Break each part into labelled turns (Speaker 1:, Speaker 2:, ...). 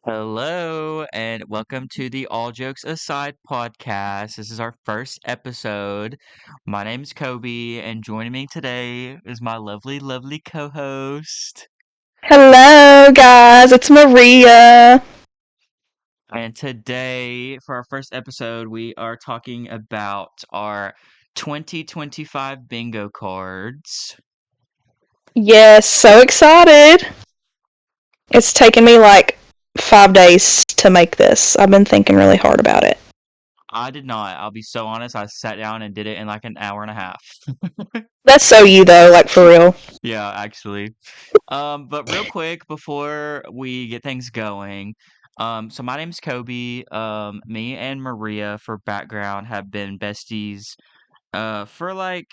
Speaker 1: Hello, and welcome to the All Jokes Aside podcast. This is our first episode. My name's Kobe, and joining me today is my lovely, lovely co host.
Speaker 2: Hello, guys. It's Maria.
Speaker 1: And today, for our first episode, we are talking about our 2025 bingo cards.
Speaker 2: Yes, so excited. It's taken me like 5 days to make this. I've been thinking really hard about it.
Speaker 1: I did not. I'll be so honest. I sat down and did it in like an hour and a half.
Speaker 2: That's so you, though, like for real.
Speaker 1: Yeah, actually. But real quick before we get things going, so my name's Kobe. Me and Maria, for background, have been besties, for like,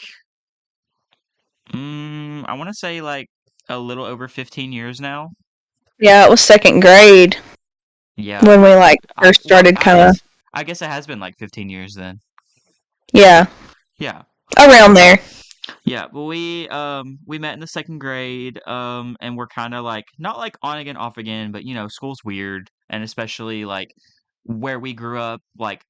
Speaker 1: I want to say like a little over 15 years now.
Speaker 2: Yeah, it was second grade
Speaker 1: Yeah.
Speaker 2: when we like
Speaker 1: I,
Speaker 2: first
Speaker 1: well,
Speaker 2: started
Speaker 1: I
Speaker 2: kind of,
Speaker 1: guess, I guess it has been like 15 years then.
Speaker 2: yeah,
Speaker 1: Yeah.
Speaker 2: around there.
Speaker 1: Yeah, well, we met in the second grade, and we're kind of like not like on again, off again, but school's weird, and especially like where we grew up, like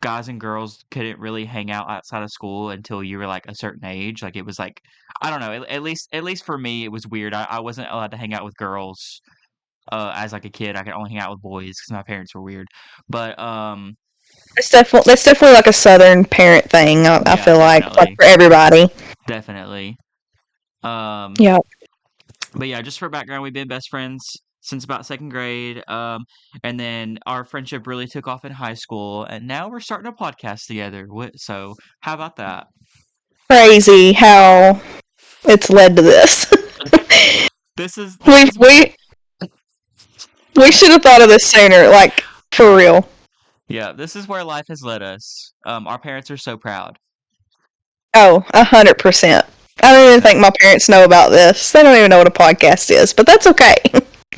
Speaker 1: guys and girls couldn't really hang out outside of school until you were like a certain age. Like it was like I don't know, at least for me, it was weird. I wasn't allowed to hang out with girls, as like a kid. I could only hang out with boys because my parents were weird. But
Speaker 2: That's definitely like a Southern parent thing. I
Speaker 1: yeah,
Speaker 2: feel like
Speaker 1: definitely,
Speaker 2: for everybody.
Speaker 1: definitely. Um,
Speaker 2: Yeah.
Speaker 1: But yeah, just for background, we've been best friends since about second grade. And then our friendship really took off in high school, and now we're starting a podcast together. So how about that?
Speaker 2: Crazy how it's led to this.
Speaker 1: This is this
Speaker 2: we
Speaker 1: is
Speaker 2: we we should have thought of this sooner. Like for real.
Speaker 1: yeah, this is where life has led us. Our parents are so proud.
Speaker 2: Oh, 100%. I don't even
Speaker 1: Yeah.
Speaker 2: think my parents know about this. They don't even know what a podcast is, but that's okay.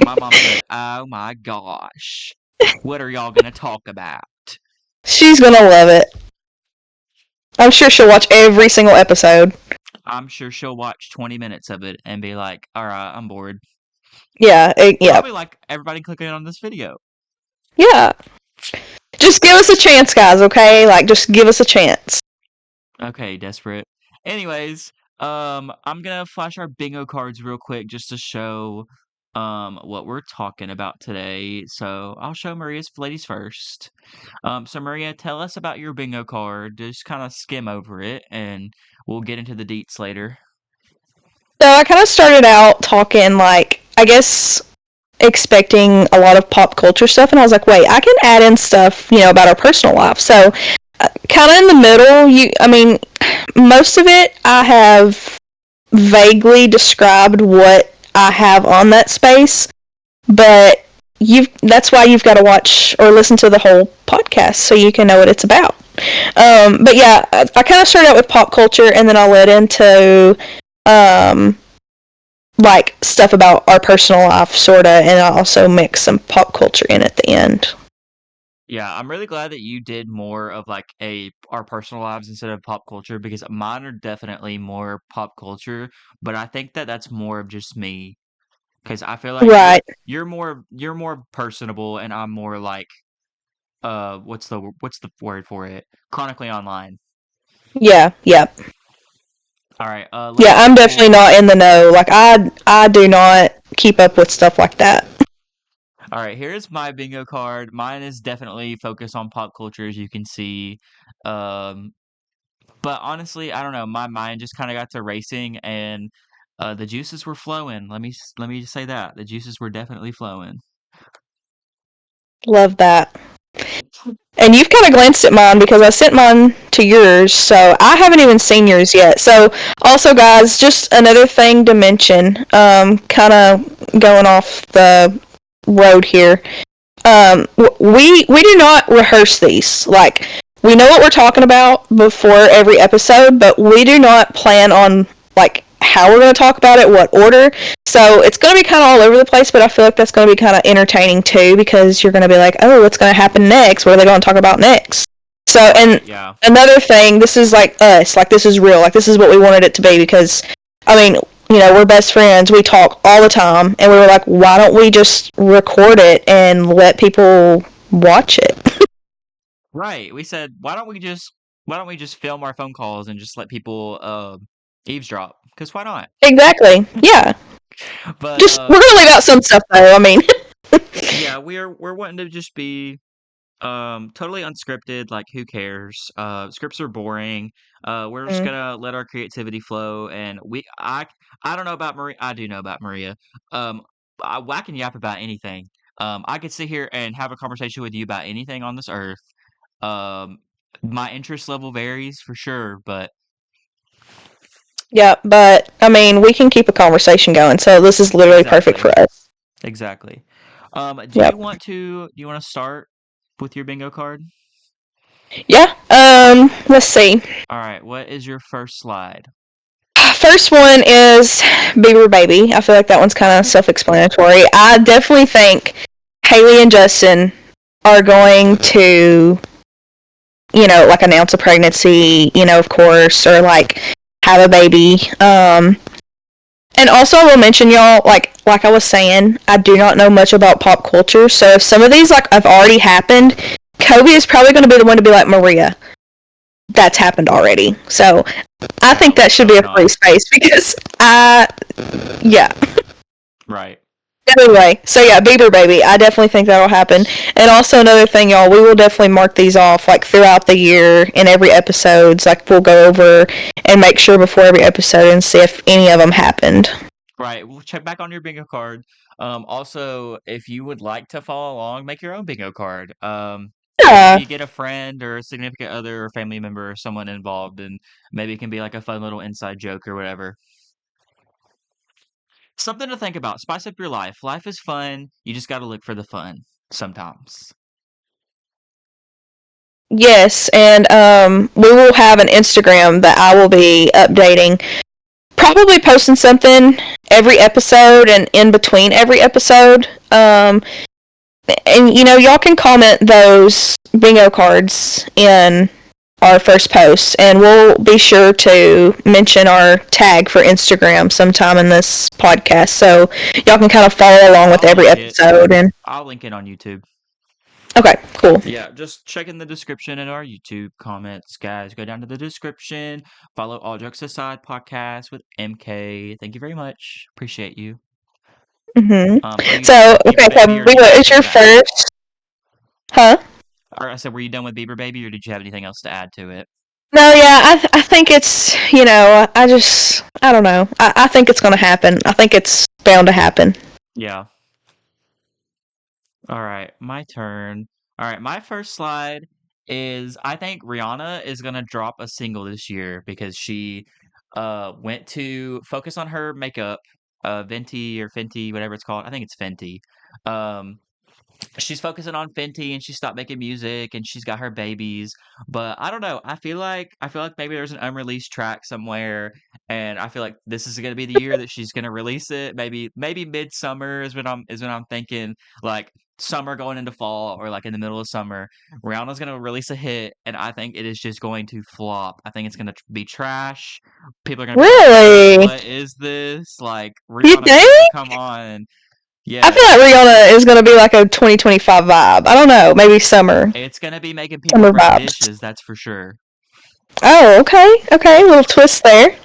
Speaker 1: My mom said, "Oh my gosh, what are y'all gonna talk about?"
Speaker 2: She's gonna love it. I'm sure she'll watch every single episode.
Speaker 1: I'm sure she'll watch 20 minutes of it and be like, "All right, I'm bored."
Speaker 2: Yeah.
Speaker 1: Probably like everybody clicking on this video.
Speaker 2: Yeah. Just give us a chance, guys, okay? Like, just give us a chance.
Speaker 1: Okay, desperate. Anyways, I'm gonna flash our bingo cards real quick just to show what we're talking about today. So I'll show Maria's ladies first. So Maria, tell us about your bingo card. Just kind of skim over it, and we'll get into the deets later.
Speaker 2: So I kind of started out talking, like, I guess expecting a lot of pop culture stuff, and I was like, wait, I can add in stuff, about our personal life. So, kind of in the middle, most of it I have vaguely described what I have on that space, but that's why you've got to watch or listen to the whole podcast so you can know what it's about. But yeah, I kind of started out with pop culture, and then I led into um, like stuff about our personal life, sorta, and I also mix some pop culture in at the end.
Speaker 1: Yeah, I'm really glad that you did more of like our personal lives instead of pop culture because mine are definitely more pop culture, but I think that that's more of just me. Because I feel like you're
Speaker 2: Right.
Speaker 1: you're more you're more personable, and I'm more like what's the word for it? Chronically online.
Speaker 2: Yeah. Yeah.
Speaker 1: All right.
Speaker 2: Yeah.
Speaker 1: Let's
Speaker 2: I'm definitely
Speaker 1: pull.
Speaker 2: not in the know. Like I do not keep up with stuff like that.
Speaker 1: All right. Here's my bingo card. Mine is definitely focused on pop culture, as you can see. Um, but honestly, I don't know. My mind just kind of got to racing, and the juices were flowing. Let me just say that the juices were definitely flowing.
Speaker 2: Love that. And you've kind of glanced at mine because I sent mine to yours, so I haven't even seen yours yet. So, also, guys, just another thing to mention, kind of going off the road here. We do not rehearse these. Like, we know what we're talking about before every episode, but we do not plan on like how we're going to talk about it, what order. So it's going to be kind of all over the place, but I feel like that's going to be kind of entertaining too because you're going to be like, oh, what's going to happen next? What are they going to talk about next? So, and
Speaker 1: Right? Yeah.
Speaker 2: another thing, this is like us, like this is real, like this is what we wanted it to be because, I mean, we're best friends. We talk all the time, and we were like, why don't we just record it and let people watch it?
Speaker 1: Right. We said, why don't we just film our phone calls and just let people eavesdrop? Because why not?
Speaker 2: Exactly. Yeah.
Speaker 1: But
Speaker 2: Just we're gonna leave out some stuff though. I mean,
Speaker 1: yeah, we're wanting to just be totally unscripted, like who cares? Scripts are boring. We're just
Speaker 2: mm,
Speaker 1: gonna let our creativity flow, and I don't know about Maria. I do know about Maria. Um, I can yap about anything. I could sit here and have a conversation with you about anything on this earth. Um, my interest level varies for sure, but
Speaker 2: yeah. But I mean, we can keep a conversation going. So this is literally perfect
Speaker 1: exactly,
Speaker 2: for us.
Speaker 1: exactly.
Speaker 2: Yep.
Speaker 1: Do you want to start with your bingo card?
Speaker 2: Yeah. Let's see.
Speaker 1: All right, what is your first slide?
Speaker 2: First one is Bieber Baby. I feel like that one's kind of self-explanatory. I definitely think Haley and Justin are going to, like announce a pregnancy, of course, or like have a baby. And also, I will mention y'all, like I was saying, I do not know much about pop culture. So if some of these like have already happened, Kobe is probably going to be the one to be like Maria. That's happened already. So I think
Speaker 1: No,
Speaker 2: that should be
Speaker 1: probably
Speaker 2: a free
Speaker 1: not.
Speaker 2: space because yeah.
Speaker 1: Right.
Speaker 2: Anyway, so yeah, Bieber Baby. I definitely think that'll happen. And also another thing, y'all, we will definitely mark these off like throughout the year in every episodes. Like we'll go over and make sure before every episode and see if any of them happened.
Speaker 1: Right. We'll check back on your bingo card. Also, if you would like to follow along, make your own bingo card.
Speaker 2: Yeah.
Speaker 1: Maybe get a friend or a significant other or family member or someone involved, and maybe it can be like a fun little inside joke or whatever. Something to think about. Spice up your life. Life is fun. You just got to look for the fun sometimes.
Speaker 2: Yes, and we will have an Instagram that I will be updating. Probably posting something every episode and in between every episode. And y'all can comment those bingo cards in our first post, and we'll be sure to mention our tag for Instagram sometime in this podcast, so y'all can kind of follow along with
Speaker 1: I'll
Speaker 2: every
Speaker 1: link it.
Speaker 2: episode. And
Speaker 1: I'll link it on YouTube.
Speaker 2: okay, cool.
Speaker 1: Yeah, just check in the description in our YouTube comments, guys. Go down to the description. Follow All Jokes Aside podcast with MK. Thank you very much. Appreciate you.
Speaker 2: hmm
Speaker 1: Are you done
Speaker 2: So
Speaker 1: with
Speaker 2: okay,
Speaker 1: Bieber
Speaker 2: so
Speaker 1: Baby, or did you
Speaker 2: what
Speaker 1: have
Speaker 2: is your
Speaker 1: anything to add?
Speaker 2: first? Huh?
Speaker 1: Or I said, were you done with Bieber Baby, or did you have anything else to add to it?
Speaker 2: No, yeah, I think it's, I don't know. I think it's going to happen. I think it's bound to happen.
Speaker 1: Yeah. All right, my turn. All right, my first slide is I think Rihanna is gonna drop a single this year because she went to focus on her makeup, Venti or Fenty, whatever it's called. I think it's Fenty. Um, she's focusing on Fenty and she stopped making music and she's got her babies. But I don't know. I feel like maybe there's an unreleased track somewhere, and I feel like this is gonna be the year that she's gonna release it. Maybe midsummer is when I'm thinking, like summer going into fall or like in the middle of summer. Rihanna's gonna release a hit, and I think it is just going to flop. I think it's gonna be trash. People are gonna be like,
Speaker 2: Really?
Speaker 1: "What is this?" Like
Speaker 2: You
Speaker 1: Rihanna,
Speaker 2: think?
Speaker 1: come on.
Speaker 2: I feel like
Speaker 1: Yes.
Speaker 2: Rihanna is going to be like a 2025 vibe. I don't know. Maybe summer.
Speaker 1: It's gonna be making people
Speaker 2: Summer
Speaker 1: break
Speaker 2: vibes.
Speaker 1: dishes, that's for sure.
Speaker 2: Oh, okay. Okay. A little twist there.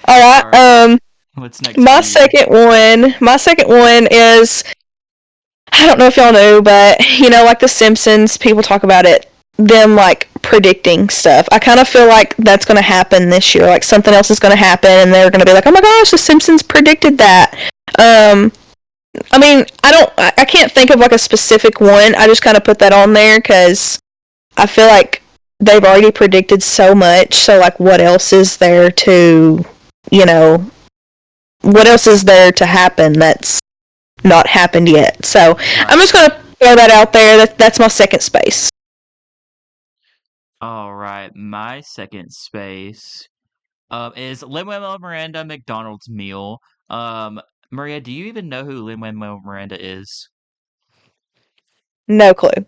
Speaker 2: All right.
Speaker 1: Alright. What's next for
Speaker 2: My
Speaker 1: you?
Speaker 2: second one. My second one is, I don't know if y'all know, but like The Simpsons, people talk about it, them like predicting stuff. I kind of feel like that's going to happen this year. Like something else is going to happen, and they're going to be like, "Oh my gosh, The Simpsons predicted that." Um, I mean, I can't think of like a specific one. I just kind of put that on there because I feel like they've already predicted so much. So like, what else is there to, you know, what else is there to happen that's not happened yet? So I'm
Speaker 1: Right.
Speaker 2: just gonna throw that out there. That's my second space.
Speaker 1: Alright, my second space is Lin-Manuel Miranda McDonald's meal. Maria, do you even know who Lin-Manuel Miranda is?
Speaker 2: No clue.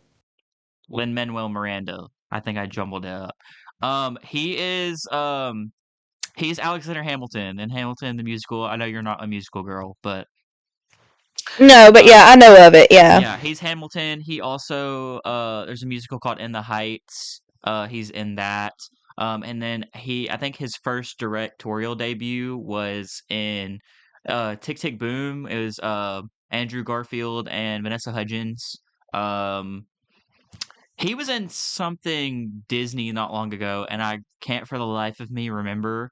Speaker 1: Lin-Manuel Miranda. I think I jumbled it up. He is He's Alexander Hamilton in Hamilton the musical. I know you're not a musical girl, but
Speaker 2: No, but
Speaker 1: uh,
Speaker 2: yeah, I know of it. Yeah.
Speaker 1: yeah, he's Hamilton. He also there's a musical called In the Heights. He's in that. And then I think his first directorial debut was in Tick Tick Boom. It was Andrew Garfield and Vanessa Hudgens. Um, he was in something Disney not long ago, and I can't for the life of me remember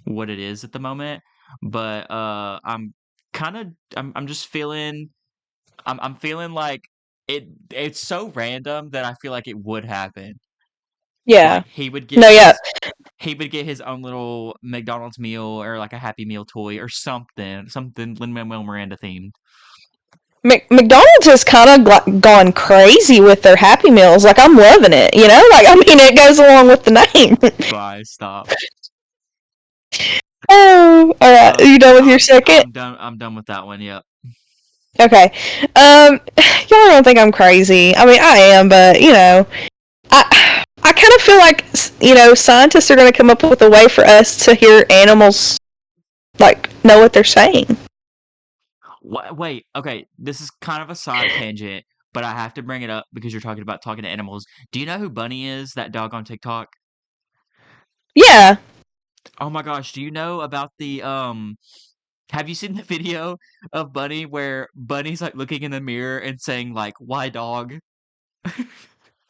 Speaker 1: what it is at the moment. But I'm just feeling I'm feeling like it's so random that I feel like it would happen.
Speaker 2: Yeah.
Speaker 1: Like
Speaker 2: No, yeah.
Speaker 1: he would get his own little McDonald's meal or like a Happy Meal toy or something Lin-Manuel Miranda themed.
Speaker 2: McDonald's has kind of gone crazy with their Happy Meals. Like, I'm loving it, you know? Like, I mean, it goes along with the name.
Speaker 1: Bye, stop.
Speaker 2: Oh, alright. Are you done with your second?
Speaker 1: I'm done with that one. Yep.
Speaker 2: Okay. Y'all don't think I'm crazy. I mean, I am, but, you know, I kind of feel like, you know, scientists are going to come up with a way for us to hear animals, like, know what they're saying.
Speaker 1: Wait, okay, this is kind of a side tangent, but I have to bring it up because you're talking about talking to animals. Do you know who Bunny is, that dog on TikTok?
Speaker 2: Yeah.
Speaker 1: Oh my gosh, do you know about the have you seen the video of Bunny where Bunny's like looking in the mirror and saying like, "Why dog?"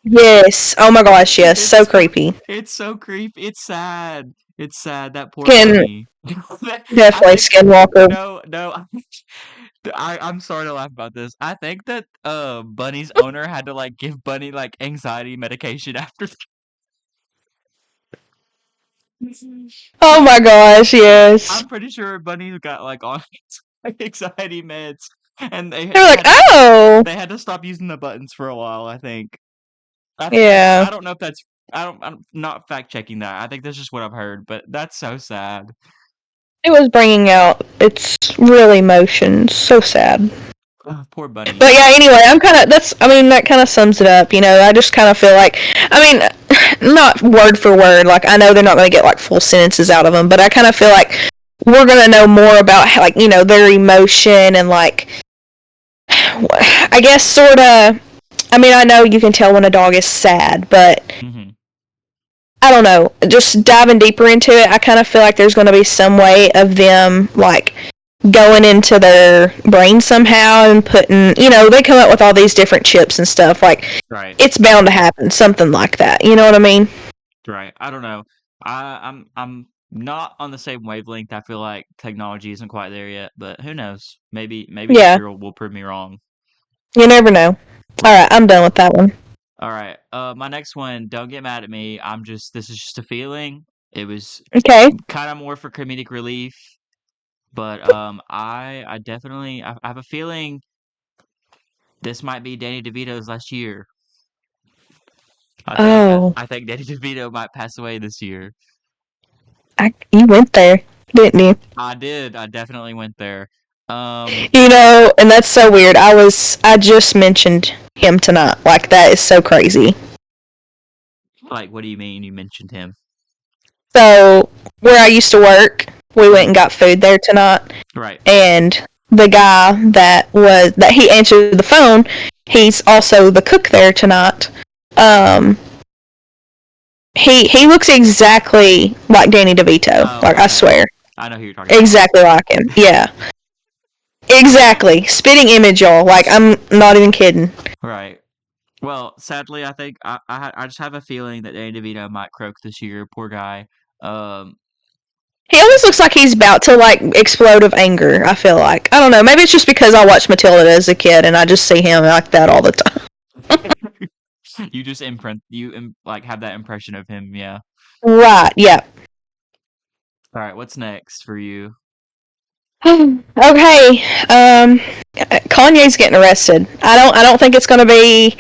Speaker 2: Yes. Oh my gosh, yes.
Speaker 1: It's
Speaker 2: So
Speaker 1: so
Speaker 2: creepy.
Speaker 1: it's so creepy. It's sad. It's sad, that poor
Speaker 2: Skin,
Speaker 1: Bunny. I
Speaker 2: definitely
Speaker 1: think
Speaker 2: Skinwalker.
Speaker 1: no, I'm sorry to laugh about this. I think that Bunny's owner had to like give Bunny like anxiety medication after
Speaker 2: Oh my gosh, yes.
Speaker 1: I'm pretty sure Bunny got like on anxiety meds and
Speaker 2: They're like, oh,
Speaker 1: they had to stop using the buttons for a while, I think.
Speaker 2: yeah.
Speaker 1: I don't know if that's I'm not fact checking that. I think that's just what I've heard, but that's so sad.
Speaker 2: It was bringing out its real emotions. So sad.
Speaker 1: Oh, poor Bunny.
Speaker 2: But yeah, anyway, I mean, that kind of sums it up, you know. I just kind of feel like, I mean, not word for word, like, I know they're not going to get, like, full sentences out of them, but I kind of feel like we're going to know more about, like, you know, their emotion and, like, I guess, sort of, I mean, I know you can tell when a dog is sad, but
Speaker 1: Hmm.
Speaker 2: I don't know. Just diving deeper into it, I kind of feel like there's going to be some way of them, like, going into their brain somehow and putting, you know, they come up with all these different chips and stuff. Like,
Speaker 1: Right.
Speaker 2: it's bound to happen, something like that. You know what I mean?
Speaker 1: Right. I don't know. I'm not on the same wavelength. I feel like technology isn't quite there yet, but who knows? Maybe
Speaker 2: Yeah,
Speaker 1: history will prove me wrong.
Speaker 2: you never know. All right, I'm done with that one.
Speaker 1: All right. My next one, don't get mad at me. This is just a feeling. It was
Speaker 2: Okay.
Speaker 1: kind of more for comedic relief, but I definitely I have a feeling this might be Danny DeVito's last year.
Speaker 2: Oh,
Speaker 1: I think Danny DeVito might pass away this year.
Speaker 2: you went there, didn't you?
Speaker 1: I did. I definitely went there.
Speaker 2: You know, and that's so weird. I just mentioned him tonight. Like, that is so crazy.
Speaker 1: Like, what do you mean you mentioned him?
Speaker 2: So, where I used to work, we went and got food there tonight.
Speaker 1: Right.
Speaker 2: And the guy that he answered the phone, he's also the cook there tonight. He looks exactly like Danny DeVito.
Speaker 1: Oh,
Speaker 2: Like, I swear.
Speaker 1: I know who you're talking about.
Speaker 2: Exactly like him. Yeah. Exactly. Spitting image, y'all. Like, I'm not even kidding.
Speaker 1: Right. Well, sadly, I think I just have a feeling that Danny DeVito might croak this year. Poor guy. Um,
Speaker 2: He always looks like he's about to, like, explode of anger, I feel like. I don't know. Maybe it's just because I watched Matilda as a kid and I just see him like that all the time.
Speaker 1: you just like have that impression of him. Yeah.
Speaker 2: Right, yeah.
Speaker 1: All right. What's next for you?
Speaker 2: Okay. Kanye's getting arrested. I don't think it's gonna be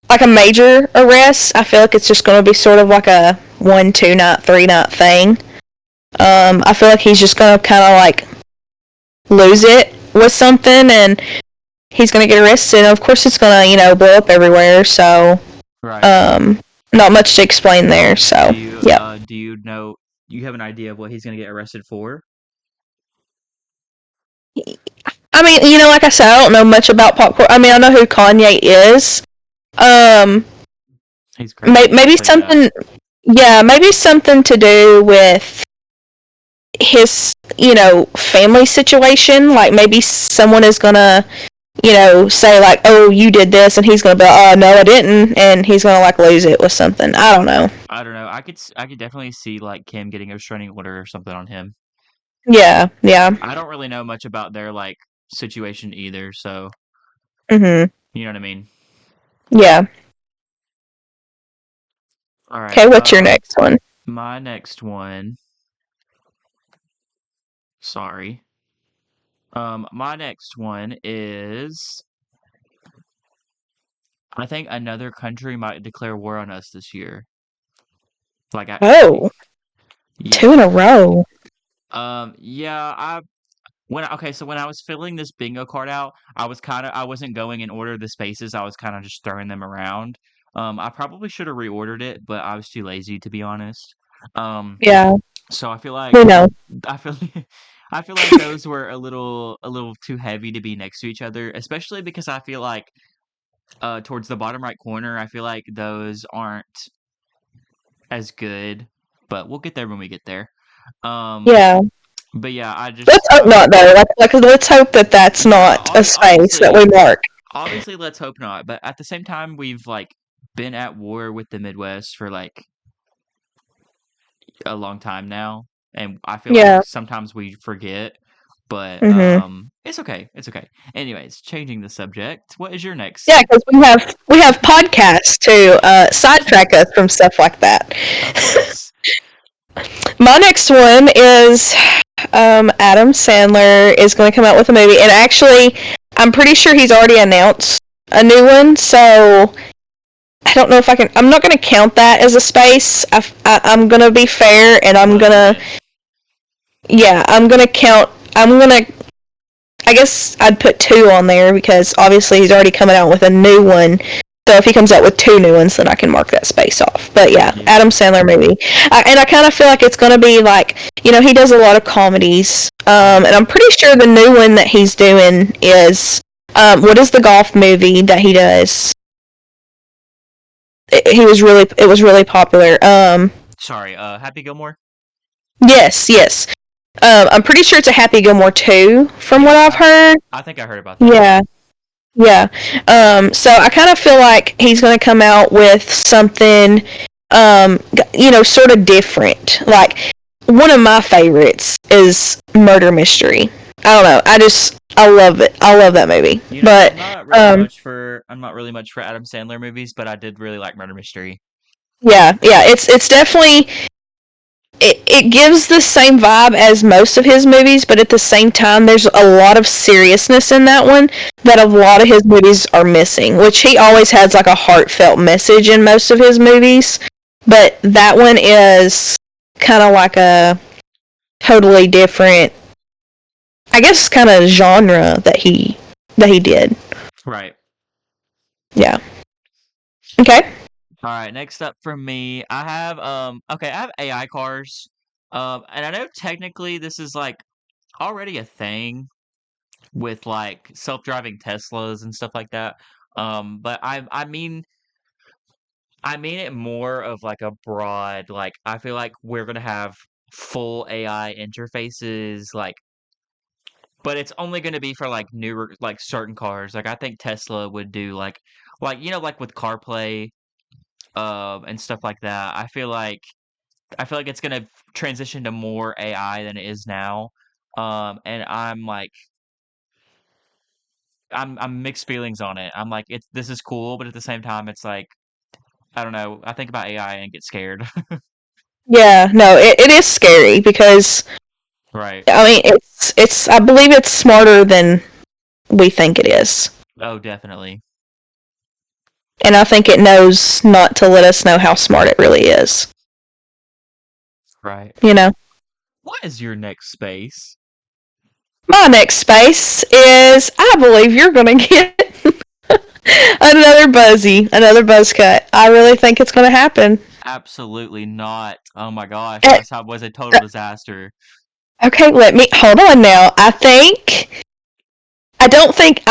Speaker 2: like a major arrest. I feel like it's just gonna be sort of like a 1, 2 night, 3 night thing. I feel like he's just gonna kind of like lose it with something, and he's gonna get arrested. And of course, it's gonna, you know, blow up everywhere. So,
Speaker 1: Right.
Speaker 2: not much to explain there. So, yeah.
Speaker 1: Do you know you have an idea of what he's gonna get arrested for?
Speaker 2: I mean, like I said, I don't know much about popcorn. I mean, I know who Kanye is. Um,
Speaker 1: He's crazy.
Speaker 2: maybe
Speaker 1: Like
Speaker 2: something. Yeah, maybe something to do with his, family situation. Like maybe someone is gonna, say like, "Oh, you did this," and he's gonna be like, "Oh, no, I didn't," and he's gonna like lose it with something. I don't know.
Speaker 1: I don't know. I could definitely see like Kim getting a restraining order or something on him.
Speaker 2: Yeah, yeah.
Speaker 1: I don't really know much about their like situation either, so
Speaker 2: Mhm.
Speaker 1: you know what I mean.
Speaker 2: Yeah.
Speaker 1: All right.
Speaker 2: Okay, what's your next one?
Speaker 1: My next one. Sorry. My next one is I think another country might declare war on us this year. Like actually.
Speaker 2: Oh,
Speaker 1: Yeah.
Speaker 2: 2 in a row.
Speaker 1: Yeah, so when I was filling this bingo card out, I wasn't going in order of the spaces. I was kind of just throwing them around. I probably should have reordered it, but I was too lazy to be honest.
Speaker 2: Yeah,
Speaker 1: So I feel
Speaker 2: we
Speaker 1: like
Speaker 2: know.
Speaker 1: I feel I feel like those were a little too heavy to be next to each other, especially because I feel like towards the bottom right corner, I feel like those aren't as good, but we'll get there when we get there.
Speaker 2: Yeah.
Speaker 1: But yeah,
Speaker 2: Let's hope not, though. Like, let's hope that that's not a space that we mark.
Speaker 1: Obviously, let's hope not. But at the same time, we've like been at war with the Midwest for like a long time now, and I feel like sometimes we forget. But it's okay. It's okay. Anyways, changing the subject. What is your next?
Speaker 2: Yeah, because we have podcasts to sidetrack us from stuff like that. My next one is Adam Sandler is going to come out with a movie, and actually, I'm pretty sure he's already announced a new one. So I don't know if I can. I'm not going to count that as a space. I'm going to be fair, and I'm going to. Yeah, I'm going to count. I guess I'd put 2 on there because obviously he's already coming out with a new one. So if he comes out with 2 new ones, then I can mark that space off. But yeah, Adam Sandler movie. And I kind of feel like it's going to be like, he does a lot of comedies. And I'm pretty sure the new one that he's doing is, what is the golf movie that he does? It was really popular.
Speaker 1: Sorry, Happy Gilmore?
Speaker 2: Yes. I'm pretty sure it's a Happy Gilmore 2, from what I've heard.
Speaker 1: I think I heard about that.
Speaker 2: Yeah. So I kind of feel like he's going to come out with something, sort of different. Like, one of my favorites is Murder Mystery. I don't know. I love it. I love that movie. But
Speaker 1: I'm not really much for Adam Sandler movies, but I did really like Murder Mystery.
Speaker 2: Yeah. It's definitely. It gives the same vibe as most of his movies, but at the same time, there's a lot of seriousness in that one that a lot of his movies are missing, which he always has like a heartfelt message in most of his movies, but that one is kind of like a totally different, I guess, kind of genre that he did.
Speaker 1: Right.
Speaker 2: Yeah. Okay.
Speaker 1: All right, next up for me, I have I have AI cars. And I know technically this is like already a thing with like self-driving Teslas and stuff like that. But I mean it more of like a broad, like I feel like we're gonna have full AI interfaces, like, but it's only gonna be for like newer, like certain cars. Like I think Tesla would do like like with CarPlay and stuff like that. I feel like it's gonna transition to more AI than it is now. And I'm mixed feelings on it. I'm like, this is cool, but at the same time, it's like I don't know. I think about AI and get scared.
Speaker 2: Yeah, no, it is scary because
Speaker 1: Right.
Speaker 2: I mean it's I believe it's smarter than we think it is.
Speaker 1: Oh, definitely.
Speaker 2: And I think it knows not to let us know how smart it really is.
Speaker 1: Right.
Speaker 2: What
Speaker 1: is your next space?
Speaker 2: My next space is, I believe you're going to get another buzz cut. I really think it's going to happen.
Speaker 1: Absolutely not. Oh my gosh,
Speaker 2: Uh,
Speaker 1: last time was a total disaster.
Speaker 2: okay, let me hold on now. I don't think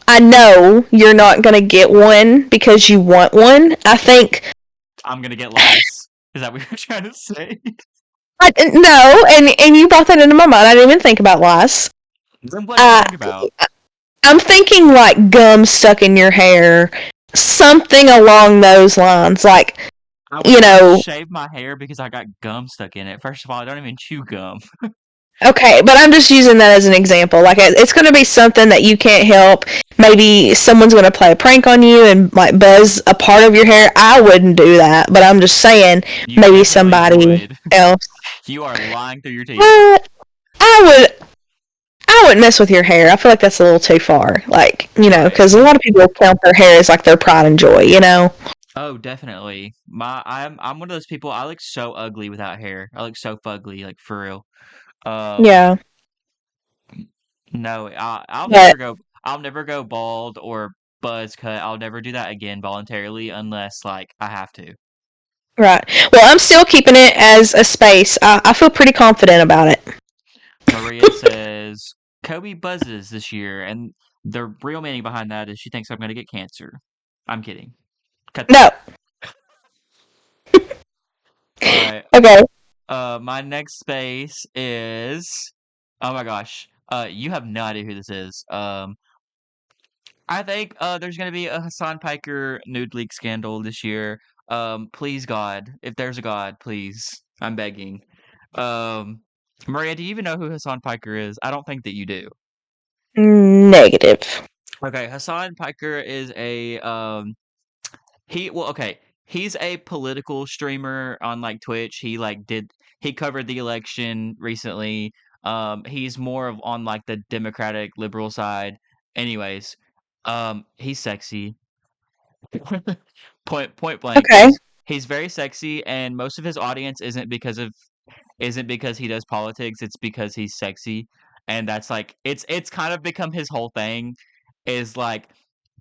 Speaker 2: I know you're not gonna get one because you want one. I think
Speaker 1: I'm gonna get lice. Is that what you're trying to say?
Speaker 2: no, and you brought that into my mind. I didn't even think about lice.
Speaker 1: Then what did you
Speaker 2: Uh,
Speaker 1: think about?
Speaker 2: I'm thinking like gum stuck in your hair, something along those lines. Like,
Speaker 1: I
Speaker 2: you
Speaker 1: wouldn't
Speaker 2: know,
Speaker 1: shave my hair because I got gum stuck in it. First of all, I don't even chew gum.
Speaker 2: okay, but I'm just using that as an example. Like, it's going to be something that you can't help. Maybe someone's going to play a prank on you and like buzz a part of your hair. I wouldn't do that, but I'm just saying
Speaker 1: You
Speaker 2: maybe
Speaker 1: definitely
Speaker 2: somebody
Speaker 1: would.
Speaker 2: else.
Speaker 1: You are lying through your teeth.
Speaker 2: But I would. I wouldn't mess with your hair. I feel like that's a little too far. Like,
Speaker 1: Right.
Speaker 2: because a lot of people count their hair as like their pride and joy.
Speaker 1: Oh, definitely. I'm one of those people. I look so ugly without hair. I look so fugly, like for real. Um,
Speaker 2: Yeah.
Speaker 1: no, I'll
Speaker 2: But
Speaker 1: never go. I'll never go bald or buzz cut. I'll never do that again voluntarily unless like I have to.
Speaker 2: right. Well, I'm still keeping it as a space. I feel pretty confident about it.
Speaker 1: Maria says Kobe buzzes this year, and the real meaning behind that is she thinks I'm gonna get cancer. I'm kidding. Cut
Speaker 2: No.
Speaker 1: that. All right.
Speaker 2: Okay.
Speaker 1: My next space is. Oh my gosh. You have no idea who this is. I think there's gonna be a Hassan Piker nude leak scandal this year. Please God, if there's a God, please, I'm begging. Um, Maria, do you even know who Hassan Piker is? I don't think that you do.
Speaker 2: Negative.
Speaker 1: Okay, Hassan Piker is a okay, he's a political streamer on like Twitch. He covered the election recently. He's more of on like the Democratic liberal side. Anyways, he's sexy. Point blank.
Speaker 2: Okay.
Speaker 1: He's very sexy, and most of his audience isn't because he does politics. It's because he's sexy, and that's like it's kind of become his whole thing. Is like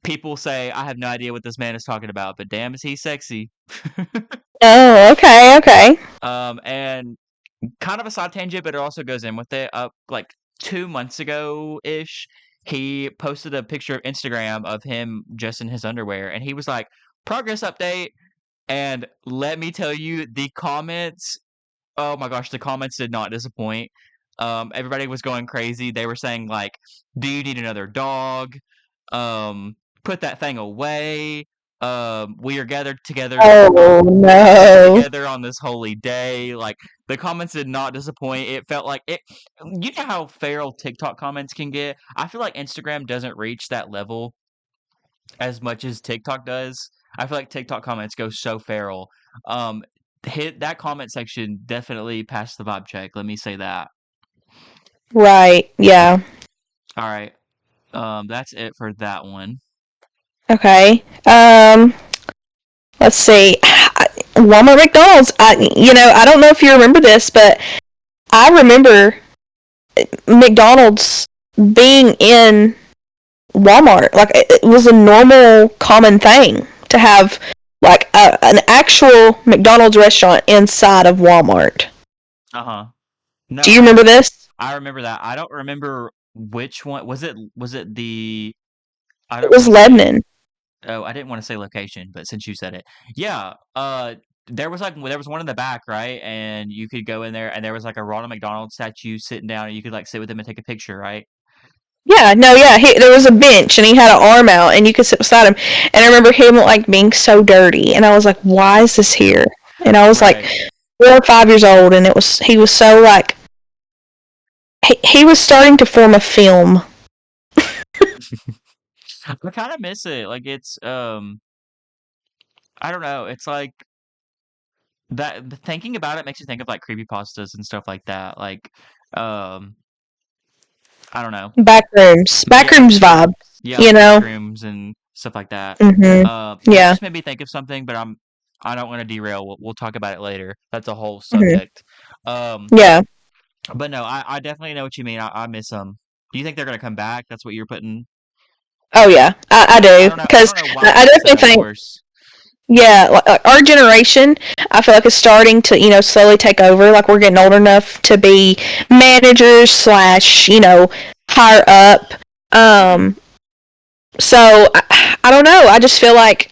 Speaker 1: people say I have no idea what this man is talking about, but damn, is he sexy.
Speaker 2: Oh, okay, okay.
Speaker 1: And kind of a side tangent, but it also goes in with it. Like 2 months ago ish, he posted a picture of Instagram of him just in his underwear, and he was like, "Progress update." And let me tell you, the comments. Oh my gosh, the comments did not disappoint. Everybody was going crazy. They were saying like, "Do you need another dog? Um, put that thing away. We are
Speaker 2: Oh
Speaker 1: gathered
Speaker 2: no.
Speaker 1: together on this holy day." Like the comments did not disappoint. It felt like it. You know how feral TikTok comments can get. I feel like Instagram doesn't reach that level as much as TikTok does. I feel like TikTok comments go so feral. Um, hit that comment section definitely passed the vibe check. Let me say that.
Speaker 2: Right. Yeah.
Speaker 1: All right. That's it for that one.
Speaker 2: Okay. Let's see. Walmart McDonald's. I don't know if you remember this, but I remember McDonald's being in Walmart. Like it was a normal, common thing to have like an actual McDonald's restaurant inside of Walmart.
Speaker 1: Uh huh. No,
Speaker 2: Do you remember this?
Speaker 1: I remember that. I don't remember which one was it. Was it the? I
Speaker 2: It
Speaker 1: don't
Speaker 2: was
Speaker 1: want to say.
Speaker 2: Lebanon.
Speaker 1: Oh, I didn't want to say location, but since you said it, yeah. There was one in the back, right? And you could go in there, and there was like a Ronald McDonald statue sitting down, and you could like sit with him and take a picture, right?
Speaker 2: Yeah, no, yeah. There was a bench, and he had an arm out, and you could sit beside him. And I remember him like being so dirty, and I was like, "Why is this here?" And I was like
Speaker 1: Right.
Speaker 2: 4 or 5 years old, and he was so like he was starting to form a film.
Speaker 1: I kind of miss it. Like it's I don't know. It's like that thinking about it makes you think of like creepypastas and stuff like that. Like um I don't know.
Speaker 2: Backrooms vibe.
Speaker 1: Yeah,
Speaker 2: You
Speaker 1: like
Speaker 2: know.
Speaker 1: backrooms and stuff like that.
Speaker 2: Mhm.
Speaker 1: That
Speaker 2: Yeah.
Speaker 1: just made me think of something, but I don't want to derail. We'll talk about it later. That's a whole
Speaker 2: Mhm.
Speaker 1: subject. Um,
Speaker 2: Yeah.
Speaker 1: but no, I definitely know what you mean. I miss them. Do you think they're gonna come back? That's what you're putting.
Speaker 2: Oh yeah. I do
Speaker 1: I
Speaker 2: because
Speaker 1: don't know why
Speaker 2: I
Speaker 1: people say
Speaker 2: definitely
Speaker 1: that, of
Speaker 2: think
Speaker 1: course.
Speaker 2: Yeah, like our generation, I feel like is starting to, slowly take over. Like we're getting old enough to be managers slash, higher up.
Speaker 1: Hmm.
Speaker 2: Um, so I don't know. I just feel like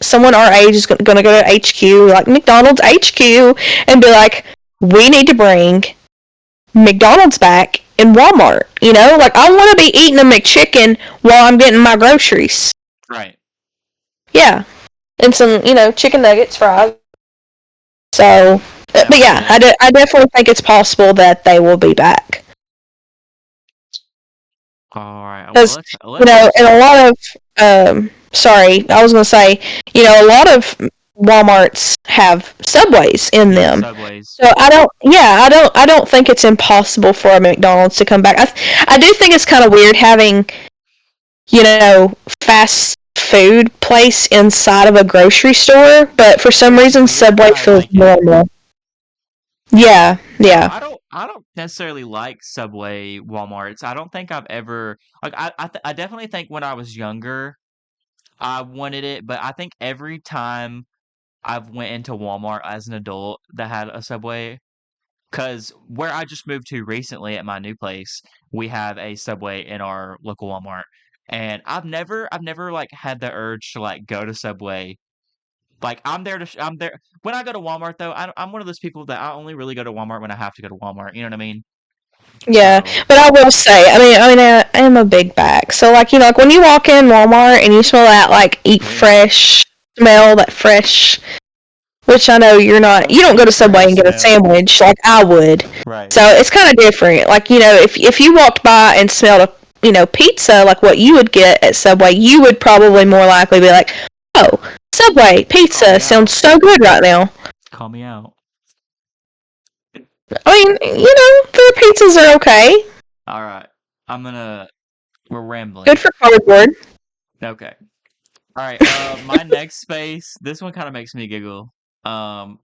Speaker 2: someone our age is going to go to HQ, like McDonald's HQ, and be like, we need to bring McDonald's back in Walmart. Like I want to be eating a McChicken while I'm getting my groceries.
Speaker 1: Right.
Speaker 2: Yeah, and some, chicken nuggets, fries. So, but yeah,
Speaker 1: Definitely.
Speaker 2: I definitely think it's possible that they will be back.
Speaker 1: All right. Well,
Speaker 2: Because,
Speaker 1: let's.
Speaker 2: and a lot of, sorry, I was going to say, a lot of Walmarts have Subways in
Speaker 1: Yeah,
Speaker 2: them.
Speaker 1: Subways.
Speaker 2: So I don't think it's impossible for a McDonald's to come back. I do think it's kind of weird having, fast food place inside of a grocery store, but for some
Speaker 1: It's
Speaker 2: reason
Speaker 1: weird, but
Speaker 2: Subway
Speaker 1: I
Speaker 2: feels
Speaker 1: like it.
Speaker 2: normal. Yeah,
Speaker 1: No,
Speaker 2: yeah.
Speaker 1: I don't necessarily like Subway Walmarts. I don't think I've ever like I definitely think when I was younger I wanted it, but I think every time I've went into Walmart as an adult that had a Subway, cuz where I just moved to recently at my new place, we have a Subway in our local Walmart. And I've never like had the urge to like go to Subway. Like I'm there when I go to Walmart though. I'm one of those people that I only really go to Walmart when I have to go to Walmart. You know what I mean?
Speaker 2: Yeah,
Speaker 1: So,
Speaker 2: but I will say, I am a big bag. So like, like when you walk in Walmart and you smell that like eat
Speaker 1: oh yeah.
Speaker 2: fresh smell, that fresh, which I know you
Speaker 1: Oh,
Speaker 2: don't go
Speaker 1: eat
Speaker 2: to Subway
Speaker 1: fresh
Speaker 2: and get a
Speaker 1: smell.
Speaker 2: sandwich like I would.
Speaker 1: Right.
Speaker 2: So it's kind of different. Like, if you walked by and smelled a, pizza like what you would get at Subway, you would probably more likely be like, "Oh, Subway
Speaker 1: Call
Speaker 2: pizza
Speaker 1: me
Speaker 2: sounds
Speaker 1: out.
Speaker 2: so good right now."
Speaker 1: Call me out.
Speaker 2: I mean, their pizzas are okay.
Speaker 1: All right. I'm gonna. We're
Speaker 2: Good
Speaker 1: rambling.
Speaker 2: for cardboard.
Speaker 1: Okay. All right. My next space. This one kind of makes me giggle. Um,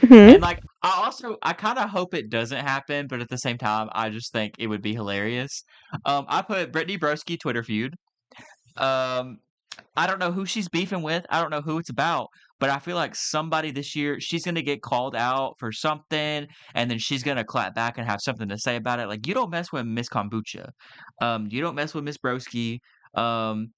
Speaker 2: Hmm.
Speaker 1: and like I kind of hope it doesn't happen, but at the same time, I just think it would be hilarious. I put Brittany Broski Twitter feud. Um, I don't know who she's beefing with. I don't know who it's about, but I feel like somebody this year she's gonna get called out for something, and then she's gonna clap back and have something to say about it. Like you don't mess with Miss Kombucha, you don't mess with Miss Broski. Um,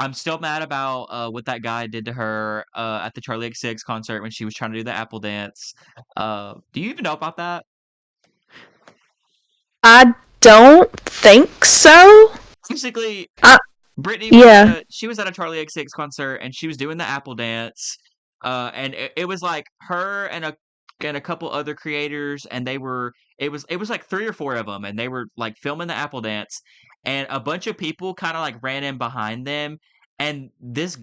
Speaker 1: I'm still mad about what that guy did to her at the Charlie XCX concert when she was trying to do the Apple dance. Do you even know about that?
Speaker 2: I don't think so.
Speaker 1: Basically,
Speaker 2: I
Speaker 1: Brittany was
Speaker 2: Yeah.
Speaker 1: she was at a Charlie XCX concert and she was doing the Apple dance, and it was like her and a couple other creators, and it was like three or four of them, and they were like filming the Apple dance, and a bunch of people kind of like ran in behind them, and this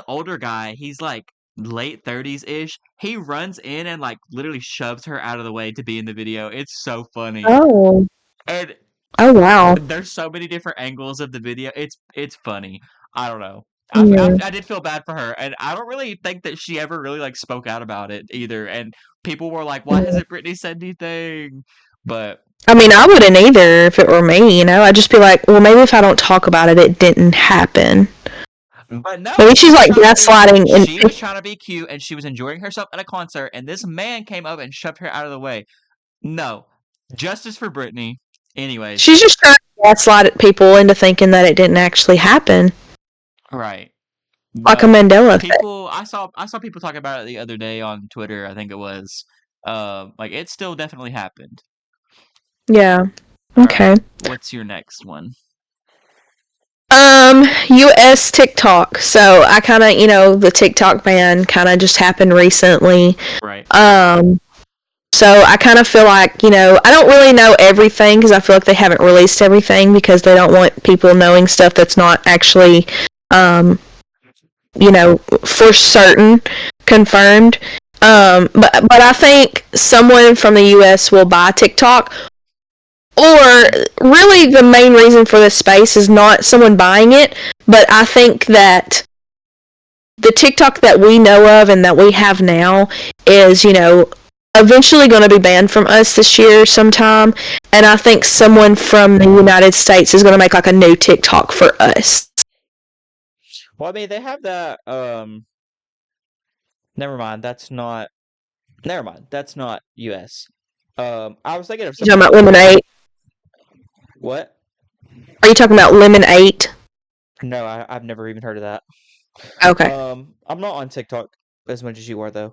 Speaker 1: older guy, he's like late 30s ish, he runs in and like literally shoves her out of the way to be in the video. It's so funny,
Speaker 2: Oh.
Speaker 1: and
Speaker 2: Oh wow.
Speaker 1: there's so many different angles of the video. It's funny. I don't know.
Speaker 2: Yeah.
Speaker 1: I did feel bad for her, and I don't really think that she ever really like spoke out about it either. And people were like, "Why
Speaker 2: Yeah.
Speaker 1: hasn't Brittany said anything?" But
Speaker 2: I mean, I wouldn't either if it were me. I'd just be like, well, maybe if I don't talk about it, it didn't happen.
Speaker 1: no,
Speaker 2: Maybe
Speaker 1: she
Speaker 2: she's
Speaker 1: was
Speaker 2: like
Speaker 1: trying to be
Speaker 2: gaslighting, and
Speaker 1: she was trying to be cute, and she was enjoying herself at a concert, and this man came up and shoved her out of the way. No, justice for Brittany. Anyways,
Speaker 2: she's just trying to gaslight people into thinking that it didn't actually happen,
Speaker 1: right.
Speaker 2: like a
Speaker 1: But
Speaker 2: Mandela effect.
Speaker 1: people, I saw people talking about it the other day on Twitter. I think it was, like it still definitely happened.
Speaker 2: Yeah.
Speaker 1: All right,
Speaker 2: Okay.
Speaker 1: what's your next one?
Speaker 2: U.S. TikTok. So I kind of, the TikTok ban kind of just happened recently.
Speaker 1: Right.
Speaker 2: Um, So I kind of feel like, I don't really know everything because I feel like they haven't released everything because they don't want people knowing stuff that's not actually, um, for certain confirmed. But I think someone from the U.S. will buy TikTok. Or really, the main reason for this space is not someone buying it, but I think that the TikTok that we know of and that we have now is, eventually going to be banned from us this year sometime. And I think someone from the United States is going to make like a new TikTok for us.
Speaker 1: Well, I mean, they have that. Never mind. That's not. Never mind. That's not U.S. I was thinking of
Speaker 2: You talking
Speaker 1: something
Speaker 2: about
Speaker 1: else.
Speaker 2: Lemonade?
Speaker 1: What?
Speaker 2: Are you talking about Lemon 8?
Speaker 1: No, I've never even heard of that.
Speaker 2: Okay.
Speaker 1: I'm not on TikTok as much as you are though.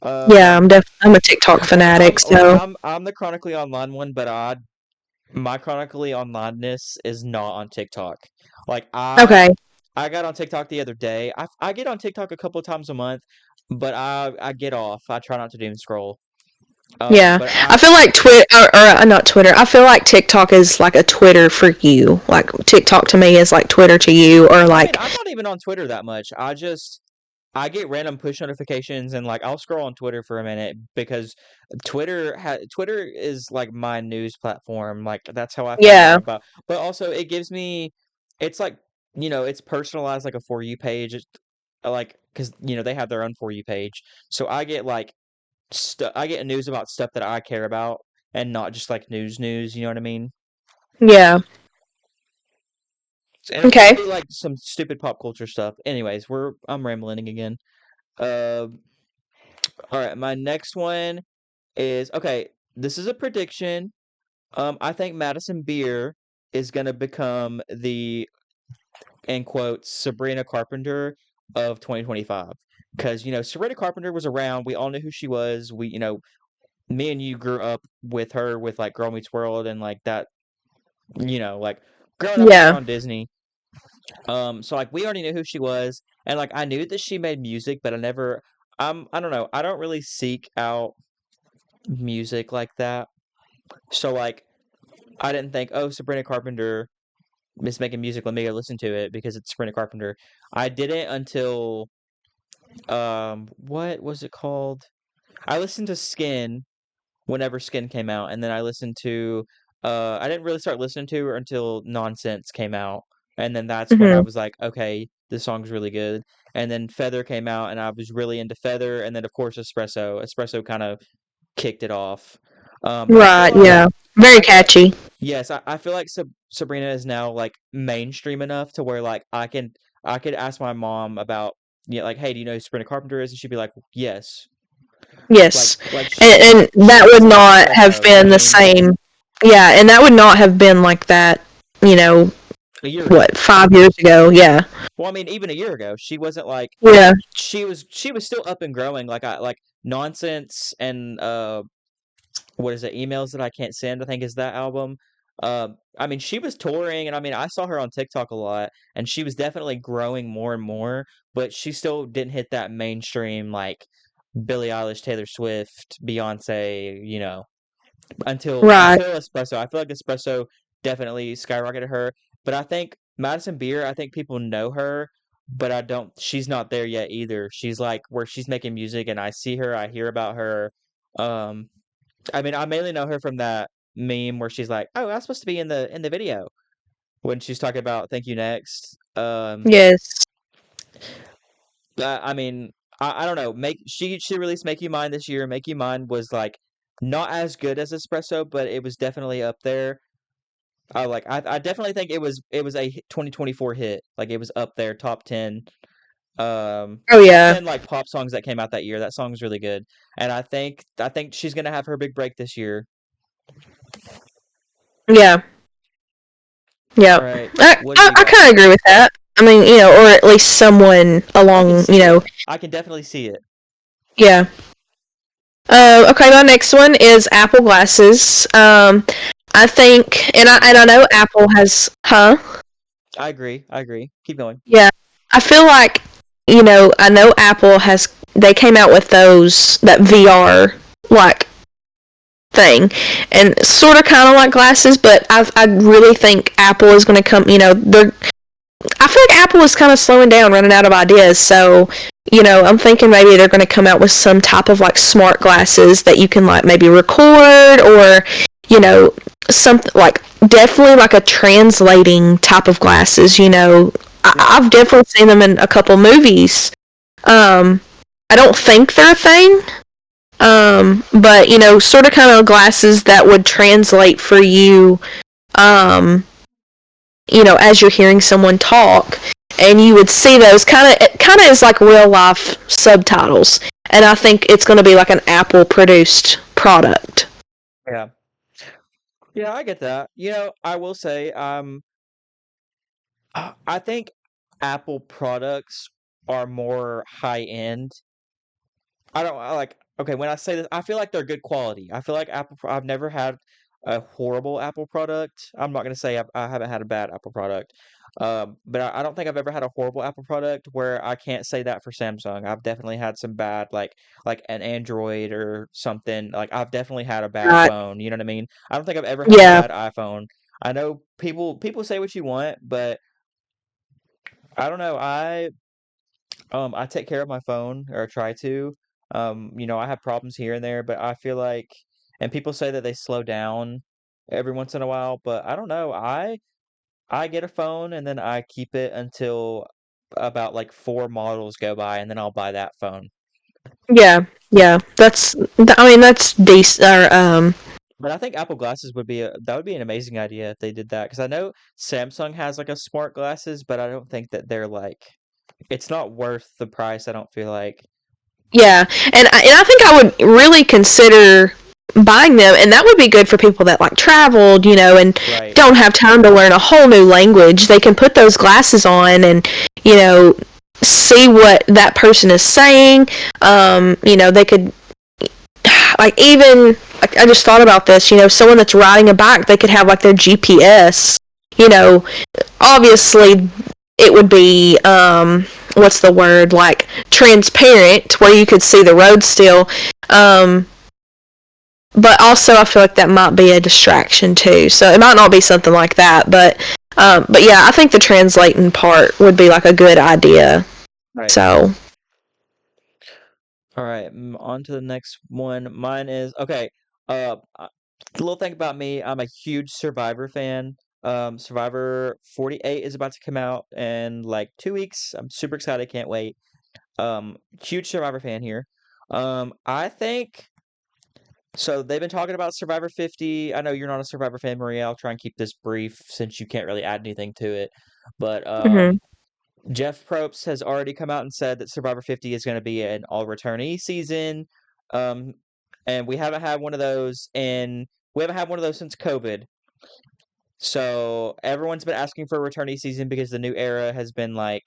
Speaker 2: Yeah,
Speaker 1: Um,
Speaker 2: I'm a TikTok
Speaker 1: and
Speaker 2: fanatic, so
Speaker 1: I'm the chronically online one, but my chronically onlineness is not on TikTok. Like
Speaker 2: okay.
Speaker 1: I got on TikTok the other day. I get on TikTok a couple of times a month, but I get off. I try not to doom scroll.
Speaker 2: Yeah,
Speaker 1: But
Speaker 2: I feel like Twitter or not Twitter. I feel like TikTok is like a Twitter for you. Like TikTok to me is like Twitter to you, or
Speaker 1: I mean,
Speaker 2: like
Speaker 1: I'm not even on Twitter that much. I get random push notifications and like I'll scroll on Twitter for a minute because Twitter is like my news platform. Like that's how I find out
Speaker 2: yeah,
Speaker 1: about. But also it gives me it's like, it's personalized like a for you page. Like cuz they have their own for you page. So I get like I get news about stuff that I care about and not just like news, you know what I mean?
Speaker 2: yeah.
Speaker 1: And it'll
Speaker 2: Okay.
Speaker 1: be like some stupid pop culture stuff. Anyways, I'm rambling again. Uh all right, my next one is okay. This is a prediction. I think Madison Beer is gonna become the in quotes Sabrina Carpenter of 2025 because Sabrina Carpenter was around. We all knew who she was. Me and you grew up with her with like Girl Meets World and like that. Like growing up
Speaker 2: Yeah.
Speaker 1: around Disney. So like we already knew who she was, and like I knew that she made music, but I never. I don't know. I don't really seek out music like that. So like I didn't think, oh, Sabrina Carpenter is making music. Let me go listen to it because it's Sabrina Carpenter. I didn't until what was it called? I listened to Skin whenever Skin came out, and then I listened to I didn't really start listening to her until Nonsense came out, and then that's when I
Speaker 2: Hmm.
Speaker 1: was like, okay, this song's really good. And then Feather came out, and I was really into Feather, and then of course Espresso. Espresso kind of kicked it off. But
Speaker 2: Right. Yeah. Very
Speaker 1: I feel like
Speaker 2: catchy.
Speaker 1: yes, I feel like Sabrina is now like mainstream enough to where like I could ask my mom about like hey, do you know who Sabrina Carpenter is? And she'd be like, yes.
Speaker 2: Yes,
Speaker 1: Like
Speaker 2: and
Speaker 1: she
Speaker 2: that would
Speaker 1: wasn't on
Speaker 2: not have
Speaker 1: Espresso, you know
Speaker 2: been
Speaker 1: what I
Speaker 2: the
Speaker 1: mean?
Speaker 2: same. Yeah, and that would not have been like that. You know
Speaker 1: A year ago.
Speaker 2: what? 5 years ago. Yeah.
Speaker 1: Well, I mean, even a year ago, she wasn't like
Speaker 2: Yeah.
Speaker 1: she was still up and growing. Like I like Nonsense and what is it? Emails that I can't send. I think is that album. I mean, she was touring, and I mean, I saw her on TikTok a lot, and she was definitely growing more and more. But she still didn't hit that mainstream like Billie Eilish, Taylor Swift, Beyonce.
Speaker 2: Right.
Speaker 1: Until Espresso. I feel like Espresso definitely skyrocketed her. But I think Madison Beer, I think people know her, but I don't. She's not there yet either. She's like where she's making music, and I see her, I hear about her. Um, I mean, I mainly know her from that meme where she's like, "Oh, I'm supposed to be in the video," when she's talking about "Thank You Next."
Speaker 2: Yes.
Speaker 1: I mean, I don't know. She released "Make You Mine" this year. "Make You Mine" was like not as good as Espresso, but it was definitely up there. I definitely think it was a 2024 hit. Like it was up there, top 10.
Speaker 2: Oh
Speaker 1: Top
Speaker 2: yeah.
Speaker 1: 10 like pop songs that came out that year. That song's really good. And I think she's gonna have her big break this year.
Speaker 2: Yeah.
Speaker 1: All
Speaker 2: Yeah.
Speaker 1: right.
Speaker 2: I
Speaker 1: What do
Speaker 2: I,
Speaker 1: you
Speaker 2: I
Speaker 1: got?
Speaker 2: kind of agree with that. I mean, or at least someone
Speaker 1: I can
Speaker 2: along.
Speaker 1: see it. I can definitely see it.
Speaker 2: Yeah. Okay, my next one is Apple glasses. I think, and I know Apple has, huh?
Speaker 1: I agree. I agree. Keep going.
Speaker 2: Yeah, I feel like I know Apple has. They came out with that VR like thing, and sort of kind of like glasses, but I really think Apple is going to come. They're. I feel like Apple is kind of slowing down, running out of ideas. So I'm thinking maybe they're going to come out with some type of like smart glasses that you can like maybe record or something like definitely like a translating type of glasses.
Speaker 1: Yeah.
Speaker 2: I've definitely seen them in a couple movies. I don't think they're a thing. But sort of kind of glasses that would translate for you. As you're hearing someone talk, and you would see those kind of is like real life subtitles, and I think it's going to be like an Apple produced product.
Speaker 1: Yeah. Yeah, I get that. I will say, I think Apple products are more high end. Okay, when I say this, I feel like they're good quality. I feel like I've never had a horrible Apple product. I'm not gonna say I haven't had a bad Apple product. But I don't think I've ever had a horrible Apple product where I can't say that for Samsung. I've definitely had some bad, like an Android or something. Like I've definitely had a bad
Speaker 2: Right.
Speaker 1: phone. You know what I mean? I don't think I've ever had a
Speaker 2: Yeah.
Speaker 1: bad iPhone. I know people say what you want, but I don't know. I take care of my phone, or I try to. I have problems here and there, but I feel like, and people say that they slow down every once in a while, but I don't know. I get a phone and then I keep it until about like four models go by, and then I'll buy that phone.
Speaker 2: Yeah. Yeah. I mean, that's decent. Or,
Speaker 1: But I think Apple glasses that would be an amazing idea if they did that, because I know Samsung has like a smart glasses, but I don't think that they're like, it's not worth the price. I don't feel like.
Speaker 2: yeah. And I think I would really consider buying them, and that would be good for people that like traveled, and
Speaker 1: Right.
Speaker 2: don't have time to learn a whole new language. They can put those glasses on and, you know, see what that person is saying. They could, like, even, like, I just thought about this, someone that's riding a bike, they could have like their GPS, you know, obviously it would be, what's the word, like transparent where you could see the road still. But also I feel like that might be a distraction too. So it might not be something like that, but yeah, I think the translating part would be like a good idea.
Speaker 1: Right.
Speaker 2: So
Speaker 1: All right, on to the next one. Mine is okay. The little thing about me, I'm a huge Survivor fan. Survivor 48 is about to come out in like 2 weeks. I'm super excited, can't wait. Huge Survivor fan here. I think so. They've been talking about Survivor 50. I know you're not a Survivor fan, Maria. I'll try and keep this brief since you can't really add anything to it. But
Speaker 2: mhm.
Speaker 1: Jeff Probst has already come out and said that Survivor 50 is going to be an all returnee season. Um, and we haven't had one of those since COVID. So everyone's been asking for a returnee season because the new era has been like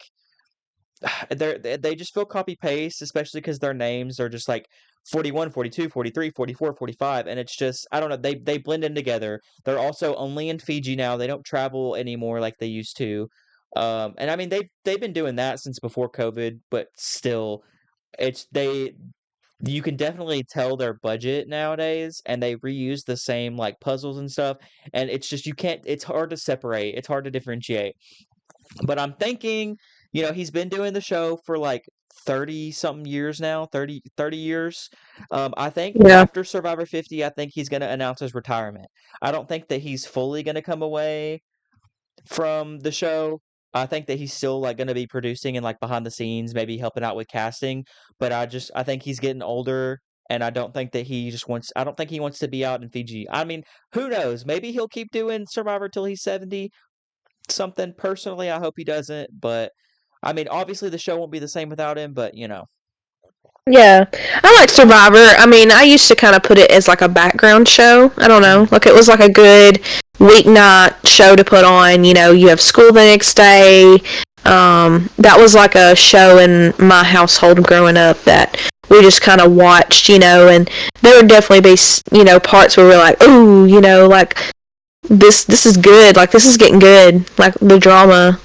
Speaker 1: they just feel copy paste, especially because their names are just like 41, 42, 43, 44, 45, and it's just, I don't know, they blend in together. They're also only in Fiji now. They don't travel anymore like they used to. And I mean they've been doing that since before COVID, but still it's they you can definitely tell their budget nowadays, and they reuse the same like puzzles and stuff, and it's just you can't it's hard to separate. It's hard to differentiate. But I'm thinking, he's been doing the show for like 30 something years now, 30 years. I think
Speaker 2: Yeah.
Speaker 1: after Survivor 50, I think he's going to announce his retirement. I don't think that he's fully going to come away from the show. I think that he's still like going to be producing and like behind the scenes, maybe helping out with casting, but I think he's getting older, and I don't think he wants to be out in Fiji. I mean, who knows? Maybe he'll keep doing Survivor till he's 70 something. Personally, I hope he doesn't, but I mean, obviously the show won't be the same without him, but
Speaker 2: Yeah. I like Survivor. I mean, I used to kind of put it as like a background show. I don't know.
Speaker 1: Mhm.
Speaker 2: Like it was like a good weeknight show to put on. You have school the next day. That was like a show in my household growing up that we just kind of watched, and there would definitely be, parts where we're like, ooh, like this is good. Like this is getting good. Like the drama.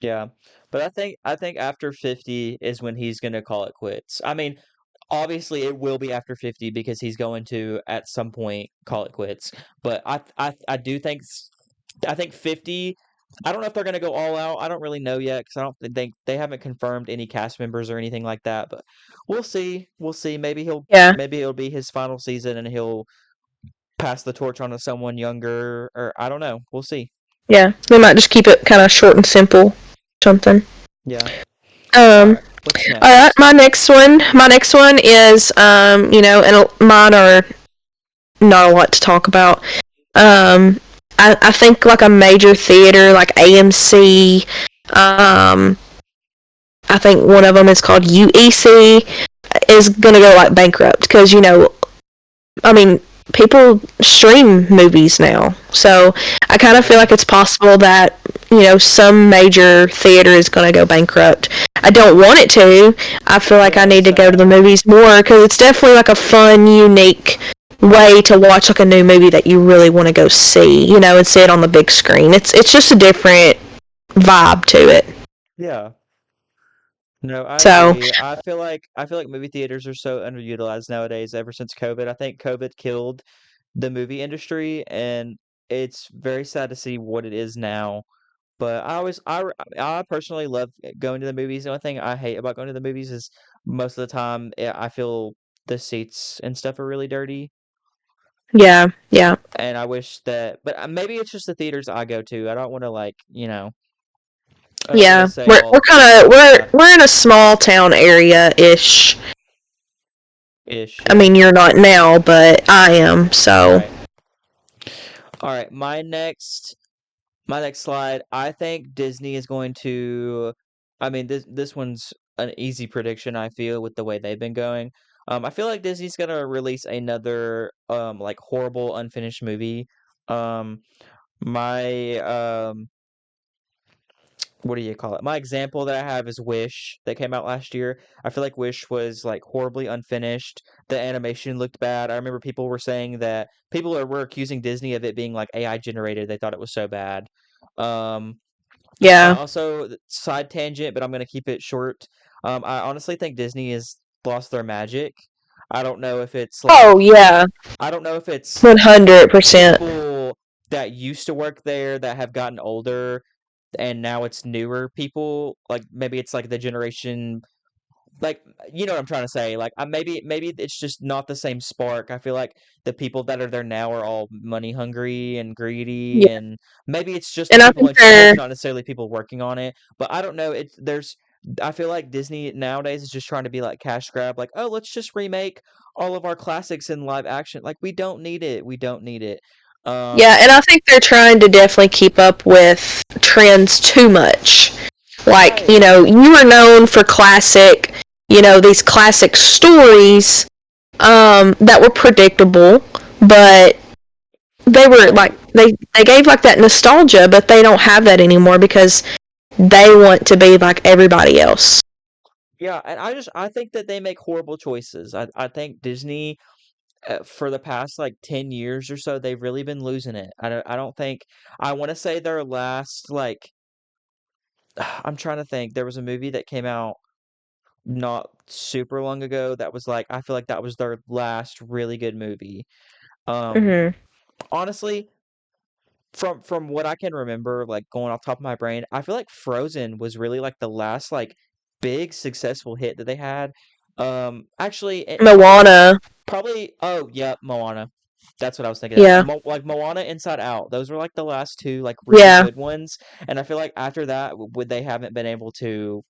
Speaker 1: Yeah. But I think after 50 is when he's going to call it quits. I mean, obviously it will be after 50 because he's going to at some point call it quits. But I do think 50. I don't know if they're going to go all out. I don't really know yet because I don't think they haven't confirmed any cast members or anything like that. But we'll see. We'll see.
Speaker 2: Yeah.
Speaker 1: Maybe it'll be his final season and he'll pass the torch on to someone younger, or I don't know. We'll see.
Speaker 2: Yeah. They might just keep it kind of short and simple. Something.
Speaker 1: Yeah. All
Speaker 2: Um,
Speaker 1: right. What's
Speaker 2: all right,
Speaker 1: next?
Speaker 2: my next one is, and mine are not a lot to talk about. I think like a major theater like AMC, Um, I think one of them is called UEC, is going to go like bankrupt because, I mean, people stream movies now. So I kind of feel
Speaker 1: Yeah.
Speaker 2: like it's possible that, some major theater is going to go bankrupt. I don't want it to. I feel like I
Speaker 1: Yeah,
Speaker 2: need to go to the
Speaker 1: sad.
Speaker 2: movies more because it's definitely like a fun, unique way to watch like a new movie that you really want to go see, and see it on the big screen. It's just a different vibe to it.
Speaker 1: Yeah. No, I
Speaker 2: So,
Speaker 1: agree. I feel like movie theaters are so underutilized nowadays ever since COVID. I think COVID killed the movie industry, and it's very sad to see what it is now. But I personally love going to the movies. The only thing I hate about going to the movies is most of the time I feel the seats and stuff are really dirty.
Speaker 2: yeah, yeah.
Speaker 1: And I wish that, but maybe it's just the theaters I go to. I don't want to like, I don't want to
Speaker 2: Yeah,
Speaker 1: say
Speaker 2: we're
Speaker 1: all
Speaker 2: kind of
Speaker 1: theaters are bad
Speaker 2: we're in a small town area ish.
Speaker 1: ish.
Speaker 2: I
Speaker 1: Yeah.
Speaker 2: mean, you're not now, but I am. So,
Speaker 1: Right. All right. My next slide. I think Disney is going to. I mean, this one's an easy prediction. I feel with the way they've been going. I feel like Disney's gonna release another like horrible unfinished movie. Um, my what do you call it? My example that I have is Wish that came out last year. I feel like Wish was like horribly unfinished. The animation looked bad. I remember people were saying that were accusing Disney of it being like AI generated. They thought it was so bad. Um, I
Speaker 2: yeah.
Speaker 1: also side tangent, but I'm gonna keep it short. I honestly think Disney has lost their magic. I don't know if it's like
Speaker 2: Oh, yeah.
Speaker 1: I don't know if it's
Speaker 2: 100%.
Speaker 1: people that used to work there that have gotten older and now it's newer people. Like maybe it's like the generation like you know what I'm trying to say. Like maybe it's just not the same spark. I feel like the people that are there now are all money hungry and greedy,
Speaker 2: Yeah.
Speaker 1: and maybe it's just the
Speaker 2: And I
Speaker 1: people
Speaker 2: think
Speaker 1: in charge,
Speaker 2: they're
Speaker 1: not necessarily people working on it. But I don't know. It's there's I feel like Disney nowadays is just trying to be like cash grab, like, oh, let's just remake all of our classics in live action. Like we don't need it. We don't need it.
Speaker 2: Yeah,
Speaker 1: Um,
Speaker 2: and I think they're trying to definitely keep up with trends too much. Like,
Speaker 1: right.
Speaker 2: you are known for classic, these classic stories that were predictable, but they were like
Speaker 1: Right.
Speaker 2: they gave like that nostalgia, but they don't have that anymore because they want to be like everybody else.
Speaker 1: Yeah, and I think that they make horrible choices. I think Disney for the past like 10 years or so they've really been losing it. I don't think I want to say their last like I'm trying to think. There was a movie that came out not super long ago that was like I feel like that was their last really good movie. Um
Speaker 2: Mhm.
Speaker 1: honestly, from what I can remember like going off top of my brain, I feel like Frozen was really like the last like big successful hit that they had. Actually,
Speaker 2: Moana.
Speaker 1: probably oh, yeah, Moana. That's what I was thinking of.
Speaker 2: Yeah.
Speaker 1: Like Moana, Inside Out. Those were like the last two like really
Speaker 2: Yeah.
Speaker 1: good ones, and I feel like after that, would they haven't been able to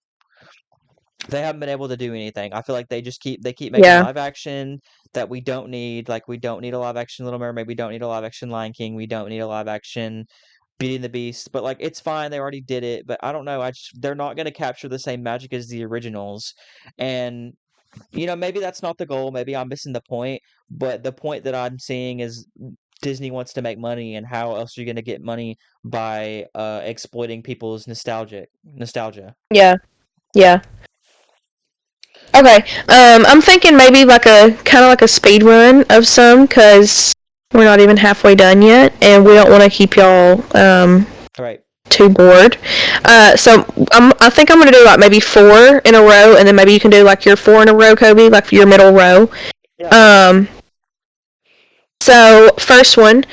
Speaker 1: do anything. I feel like they keep making
Speaker 2: Yeah.
Speaker 1: live action that we don't need. Like we don't need a live action Little Mermaid. We don't need a live action Lion King. We don't need a live action Beauty and the Beast. But like it's fine. They already did it. But I don't know. They're not going to capture the same magic as the originals, and maybe that's not the goal. Maybe I'm missing the point. But the point that I'm seeing is Disney wants to make money, and how else are you going to get money by exploiting people's nostalgia?
Speaker 2: Yeah. Yeah. Okay. I'm thinking maybe like a kind of like a speed run of some because we're not even halfway done yet, and we don't want to keep y'all
Speaker 1: All right.
Speaker 2: too bored. So I think I'm gonna do like maybe four in a row, and then maybe you can do like your four in a row, Kobe, like your middle row.
Speaker 1: Yeah, definitely.
Speaker 2: Um. So first one,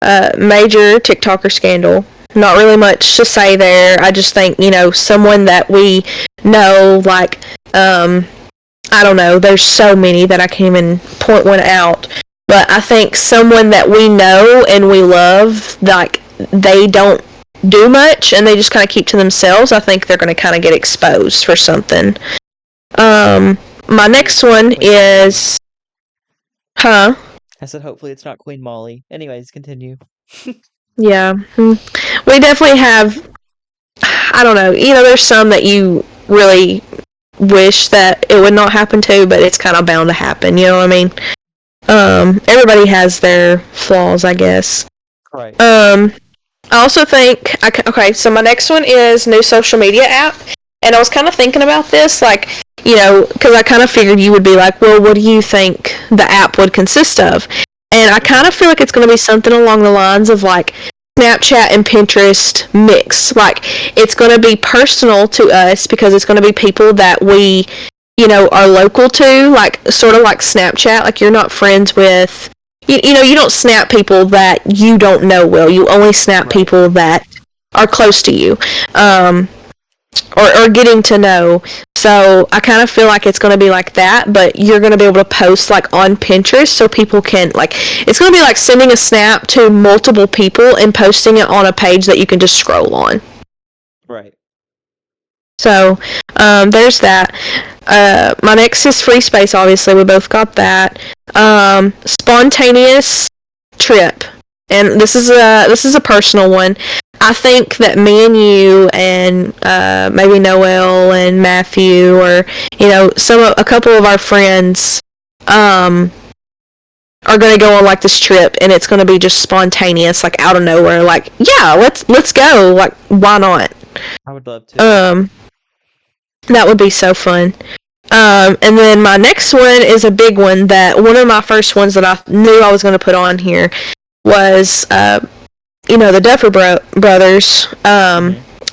Speaker 2: major TikToker scandal. Not really much to say there. I just think someone that we know, like I don't know. There's so many that I can't even point one out. But I think someone that we know and we love, like they don't do much and they just kind of keep to themselves. I think they're going to kind of get exposed for something. My
Speaker 1: Hopefully
Speaker 2: next
Speaker 1: it's not
Speaker 2: one
Speaker 1: Queen Molly.
Speaker 2: is, huh?
Speaker 1: I said hopefully it's not Queen Molly. Anyways, continue.
Speaker 2: Yeah, we definitely have. I don't know. There's some that you really wish that it would not happen to, but it's kind of bound to happen. You know what I mean? Everybody has their flaws, I guess.
Speaker 1: Right.
Speaker 2: I also think, okay, so my next one is new social media app. And I was kind of thinking about this, like, because I kind of figured you would be like, well, what do you think the app would consist of? And I kind of feel like it's going to be something along the lines of, like, Snapchat and Pinterest mix. Like, it's going to be personal to us because it's going to be people that we, are local to, like, sort of like Snapchat. Like, you're not friends with, you don't snap people that you don't know well. You only snap people that are close to you. Or getting to know. So I kind of feel like it's going to be like that, but you're going to be able to post like on Pinterest so people can like, it's going to be like sending a snap to multiple people and posting it on a page that you can just scroll on.
Speaker 1: Right.
Speaker 2: So there's that. My next is free space, obviously. We both got that. Spontaneous trip. And this is a personal one. I think that me and you and maybe Noel and Matthew or a couple of our friends are going to go on like this trip, and it's going to be just spontaneous, like out of nowhere. Like, yeah, let's go. Like, why not?
Speaker 1: I would love to.
Speaker 2: That would be so fun. And then my next one is a big one that one of my first ones that I knew I was going to put on here was the Duffer brothers are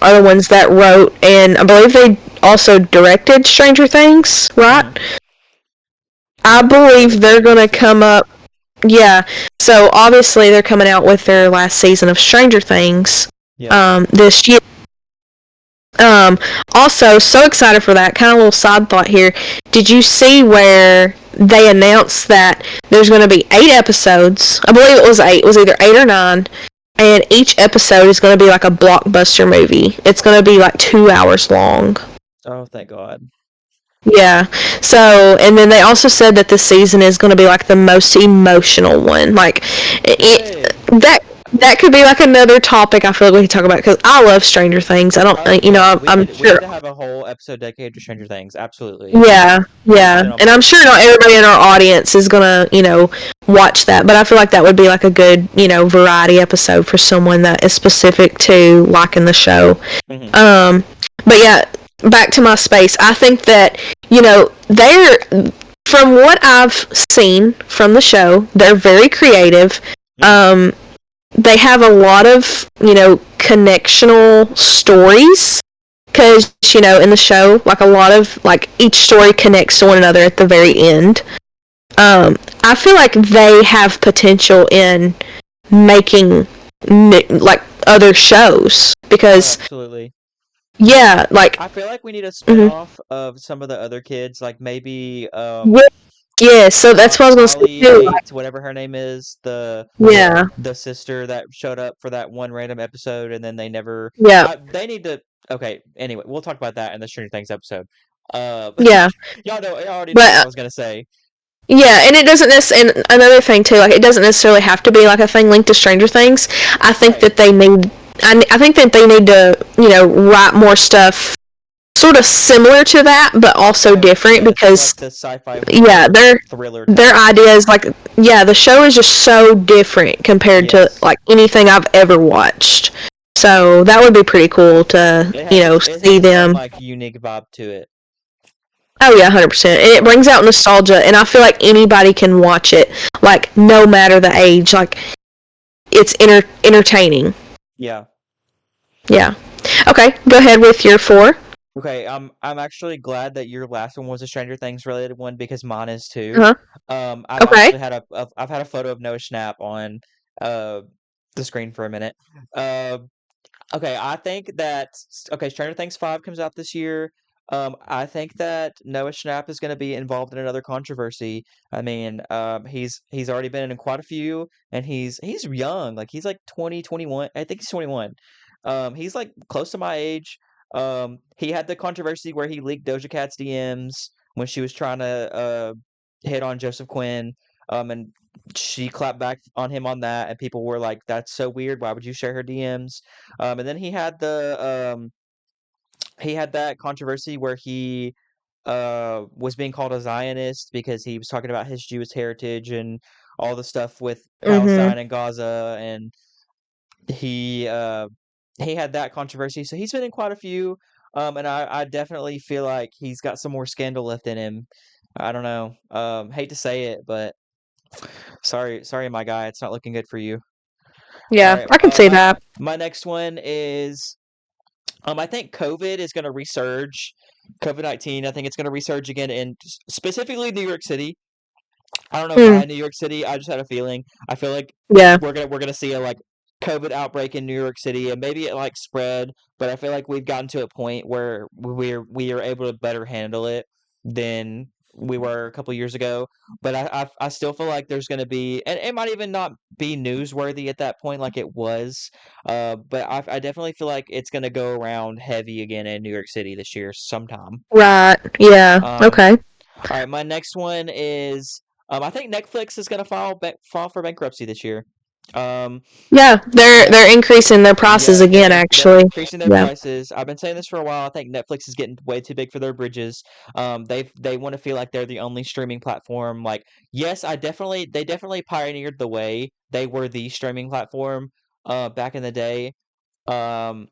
Speaker 2: the ones that wrote, and I believe they also directed Stranger Things, right? I believe they're going to come up. Yeah, so obviously they're coming out with their last season of Stranger Things this year. Also, so excited for that. Kind of a little side thought here. Did you see where they announced that there's going to be 8 episodes? I believe it was 8. It was either 8 or 9. And each episode is going to be like a blockbuster movie. It's going to be like 2 hours long.
Speaker 1: Oh, thank God.
Speaker 2: Yeah. So, and then they also said that this season is going to be like the most emotional one. Like, that could be like another topic I feel like we could talk about, because I love Stranger Things. I don't, I'm sure.
Speaker 1: We need to have a whole episode dedicated to Stranger Things. Absolutely.
Speaker 2: Yeah. And I'm sure not everybody in our audience is going to, watch that. But I feel like that would be like a good, variety episode for someone that is specific to liking the show. But yeah, back to my space. I think that, they're, from what I've seen from the show, they're very creative. They have a lot of, connectional stories, because, in the show, like a lot of, like, each story connects to one another at the very end. I feel like they have potential in making, like, other shows, because...
Speaker 1: Absolutely.
Speaker 2: Yeah, like...
Speaker 1: I feel like we need a spin-off of some of the other kids, like maybe...
Speaker 2: Yeah, so that's what I was going to say too.
Speaker 1: Whatever her name is, the sister that showed up for that one random episode, and then they never.
Speaker 2: Yeah.
Speaker 1: They need to. Okay. Anyway, we'll talk about that in the Stranger Things episode.
Speaker 2: Yeah.
Speaker 1: Y'all already know what I was gonna say.
Speaker 2: Yeah, and it doesn't necessarily. And another thing too, like, it doesn't necessarily have to be like a thing linked to Stranger Things. I think that they need. I think that they need to, write more stuff sort of similar to that, but also different, because
Speaker 1: like the sci-fi thriller.
Speaker 2: Their ideas, like, the show is just so different compared to like anything I've ever watched. So that would be pretty cool to see them.
Speaker 1: Like unique vibe to it.
Speaker 2: Oh yeah, 100%. And it brings out nostalgia, and I feel like anybody can watch it, like, no matter the age. Like, it's entertaining.
Speaker 1: Yeah.
Speaker 2: Yeah. Okay, go ahead with your 4.
Speaker 1: Okay, I'm actually glad that your last one was a Stranger Things related one, because mine is too. I've actually had I've had a photo of Noah Schnapp on the screen for a minute. Okay, I think that Stranger Things 5 comes out this year. I think that Noah Schnapp is going to be involved in another controversy. I mean, he's already been in quite a few, and he's young, like he's like 20, 21. I think he's 21. He's like close to my age. He had the controversy where he leaked Doja Cat's DMs when she was trying to hit on Joseph Quinn, and she clapped back on him on that, and people were like, "That's so weird. Why would you share her DMs?" And then he had he had that controversy where he was being called a Zionist because he was talking about his Jewish heritage and all the stuff with
Speaker 2: Mhm.
Speaker 1: Palestine and Gaza, and he uh he had that controversy. So he's been in quite a few, and I definitely feel like he's got some more scandal left in him. I don't know. Hate to say it, but sorry, my guy, it's not looking good for you. All
Speaker 2: Yeah,
Speaker 1: right,
Speaker 2: I can see that.
Speaker 1: my next one is I think COVID is going to resurge. COVID-19, I think it's going to resurge again in specifically New York City. I don't know
Speaker 2: Mm,
Speaker 1: why New York City. I just had a feeling. I feel like
Speaker 2: yeah.
Speaker 1: we're gonna see a like COVID outbreak in New York City, and maybe it like spread. But I feel like we've gotten to a point where we are able to better handle it than we were a couple years ago. But I still feel like there's gonna be, and it might even not be newsworthy at that point like it was. But I definitely feel like it's gonna go around heavy again in New York City this year sometime.
Speaker 2: Right. Yeah.
Speaker 1: Um,
Speaker 2: Okay.
Speaker 1: all right, my next one is I think Netflix is gonna file for bankruptcy this year. Um,
Speaker 2: Yeah, they're
Speaker 1: yep,
Speaker 2: they're increasing their prices
Speaker 1: yeah,
Speaker 2: again
Speaker 1: they're
Speaker 2: actually.
Speaker 1: increasing their
Speaker 2: Yeah.
Speaker 1: prices. I've been saying this for a while. I think Netflix is getting way too big for their bridges. They want to feel like they're the only streaming platform. Like, yes, they definitely pioneered the way. They were the streaming platform back in the day. Um,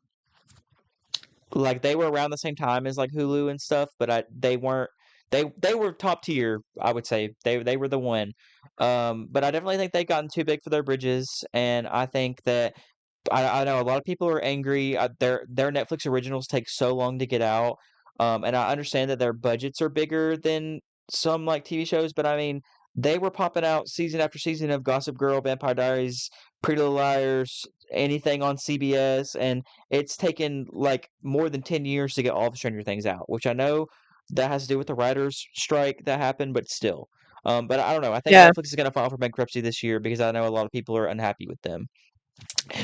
Speaker 1: like they were around the same time as like Hulu and stuff, but they weren't. They were top tier, I would say. They were the one. But I definitely think they've gotten too big for their bridges, and I think that I know a lot of people are angry. Their Netflix originals take so long to get out, and I understand that their budgets are bigger than some like TV shows, but I mean they were popping out season after season of Gossip Girl, Vampire Diaries, Pretty Little Liars, anything on CBS, and it's taken like more than 10 years to get all of Stranger Things out, which I know that has to do with the writers' strike that happened, but still. But I don't know. I think
Speaker 2: Yeah.
Speaker 1: Netflix is going to file for bankruptcy this year because I know a lot of people are unhappy with them.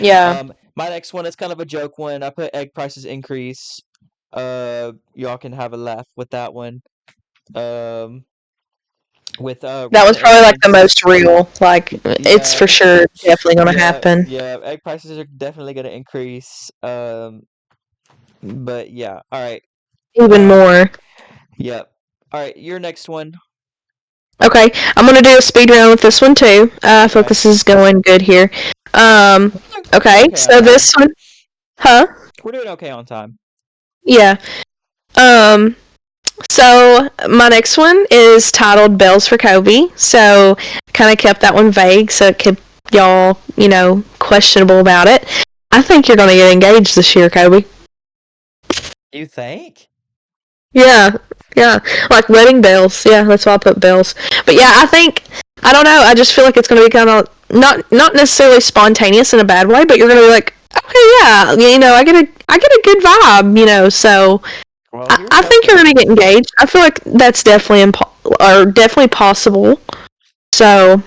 Speaker 2: Yeah.
Speaker 1: My next one is kind of a joke one. I put egg prices increase. Y'all can have a laugh with that one. Um, with
Speaker 2: That was
Speaker 1: recent
Speaker 2: probably like the
Speaker 1: events.
Speaker 2: most real. Like it's
Speaker 1: Yeah,
Speaker 2: for sure definitely gonna happen.
Speaker 1: yeah. Egg prices are definitely going to increase. But yeah. All right.
Speaker 2: Even
Speaker 1: Um,
Speaker 2: more.
Speaker 1: Yep. All right. Your next one.
Speaker 2: Okay. I'm gonna do a speed round with this one too. I feel like
Speaker 1: Okay.
Speaker 2: this is going good here.
Speaker 1: We're doing
Speaker 2: Okay,
Speaker 1: okay on
Speaker 2: so
Speaker 1: time.
Speaker 2: this one, huh?
Speaker 1: We're doing okay on time.
Speaker 2: Yeah. Um, so my next one is titled Bells for Kobe. So kind of kept that one vague so it kept y'all, questionable about it. I think you're going to get engaged this year, Kobe.
Speaker 1: You think?
Speaker 2: Yeah. Yeah. Like wedding bells. Yeah, that's why I put bells. But yeah, I don't know, I just feel like it's going to be kind of not necessarily spontaneous in a bad way, but you're going to be like, okay, yeah, I get a good vibe, so
Speaker 1: Well,
Speaker 2: I
Speaker 1: here's
Speaker 2: think you're
Speaker 1: hoping.
Speaker 2: gonna get engaged. I feel like that's definitely possible. So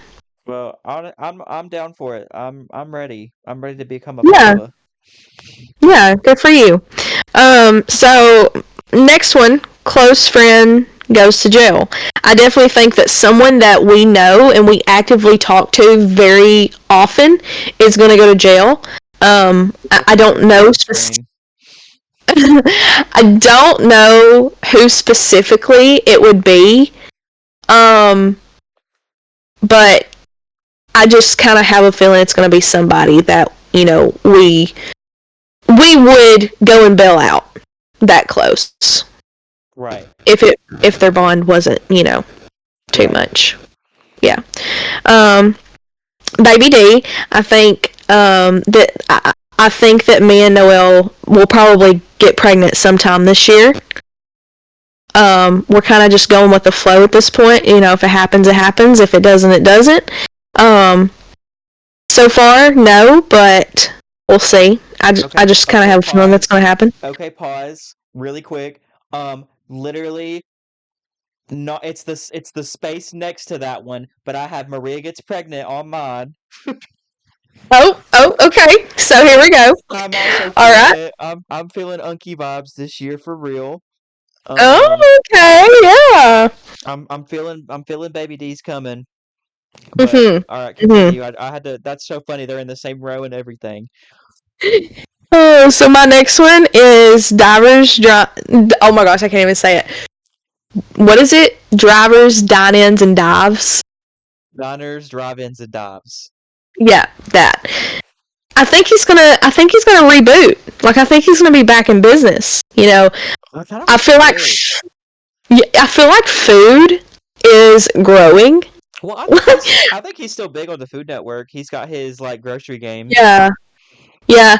Speaker 1: Well, I'm down for it. I'm ready. I'm ready to become a
Speaker 2: yeah,
Speaker 1: papa.
Speaker 2: yeah, good for you. So next one, close friend goes to jail. I definitely think that someone that we know and we actively talk to very often is gonna go to jail. I
Speaker 1: What's your
Speaker 2: don't
Speaker 1: favorite
Speaker 2: know.
Speaker 1: color screen?
Speaker 2: I don't know who specifically it would be. Um, but I just kind of have a feeling it's going to be somebody that we would go and bail out that close
Speaker 1: Right.
Speaker 2: if their bond wasn't too
Speaker 1: Right.
Speaker 2: much. Yeah. Um, Baby D, I think I think that me and Noel will probably get pregnant sometime this year. We're kind of just going with the flow at this point. If it happens, it happens. If it doesn't, it doesn't. Um, So far, no, but we'll see. I just kind of
Speaker 1: Okay,
Speaker 2: have a feeling that's
Speaker 1: pause.
Speaker 2: going to happen.
Speaker 1: Okay, pause. Really quick. Literally, no, it's the space next to that one, but I have Maria gets pregnant on mine.
Speaker 2: Oh, okay. So here we go.
Speaker 1: I'm also
Speaker 2: All
Speaker 1: feeling
Speaker 2: right.
Speaker 1: it. I'm feeling Unky vibes this year for real. Um,
Speaker 2: Oh, okay. Yeah.
Speaker 1: I'm feeling Baby D's coming. But
Speaker 2: Mhm.
Speaker 1: all right,
Speaker 2: Mhm.
Speaker 1: continue. I had to. That's so funny. They're in the same row and everything.
Speaker 2: Oh, so my next one is Oh my gosh, I can't even say it. What is it? Drivers, dine-ins, and dives.
Speaker 1: Diners, drive-ins, and dives.
Speaker 2: Yeah, that. I think he's gonna reboot. Like I think he's gonna be back in business. You know,
Speaker 1: I kind of
Speaker 2: I
Speaker 1: wish he
Speaker 2: feel like
Speaker 1: would.
Speaker 2: yeah, I feel like food is growing.
Speaker 1: Well, I think he's still big on the Food Network. He's got his like grocery games.
Speaker 2: Yeah, yeah.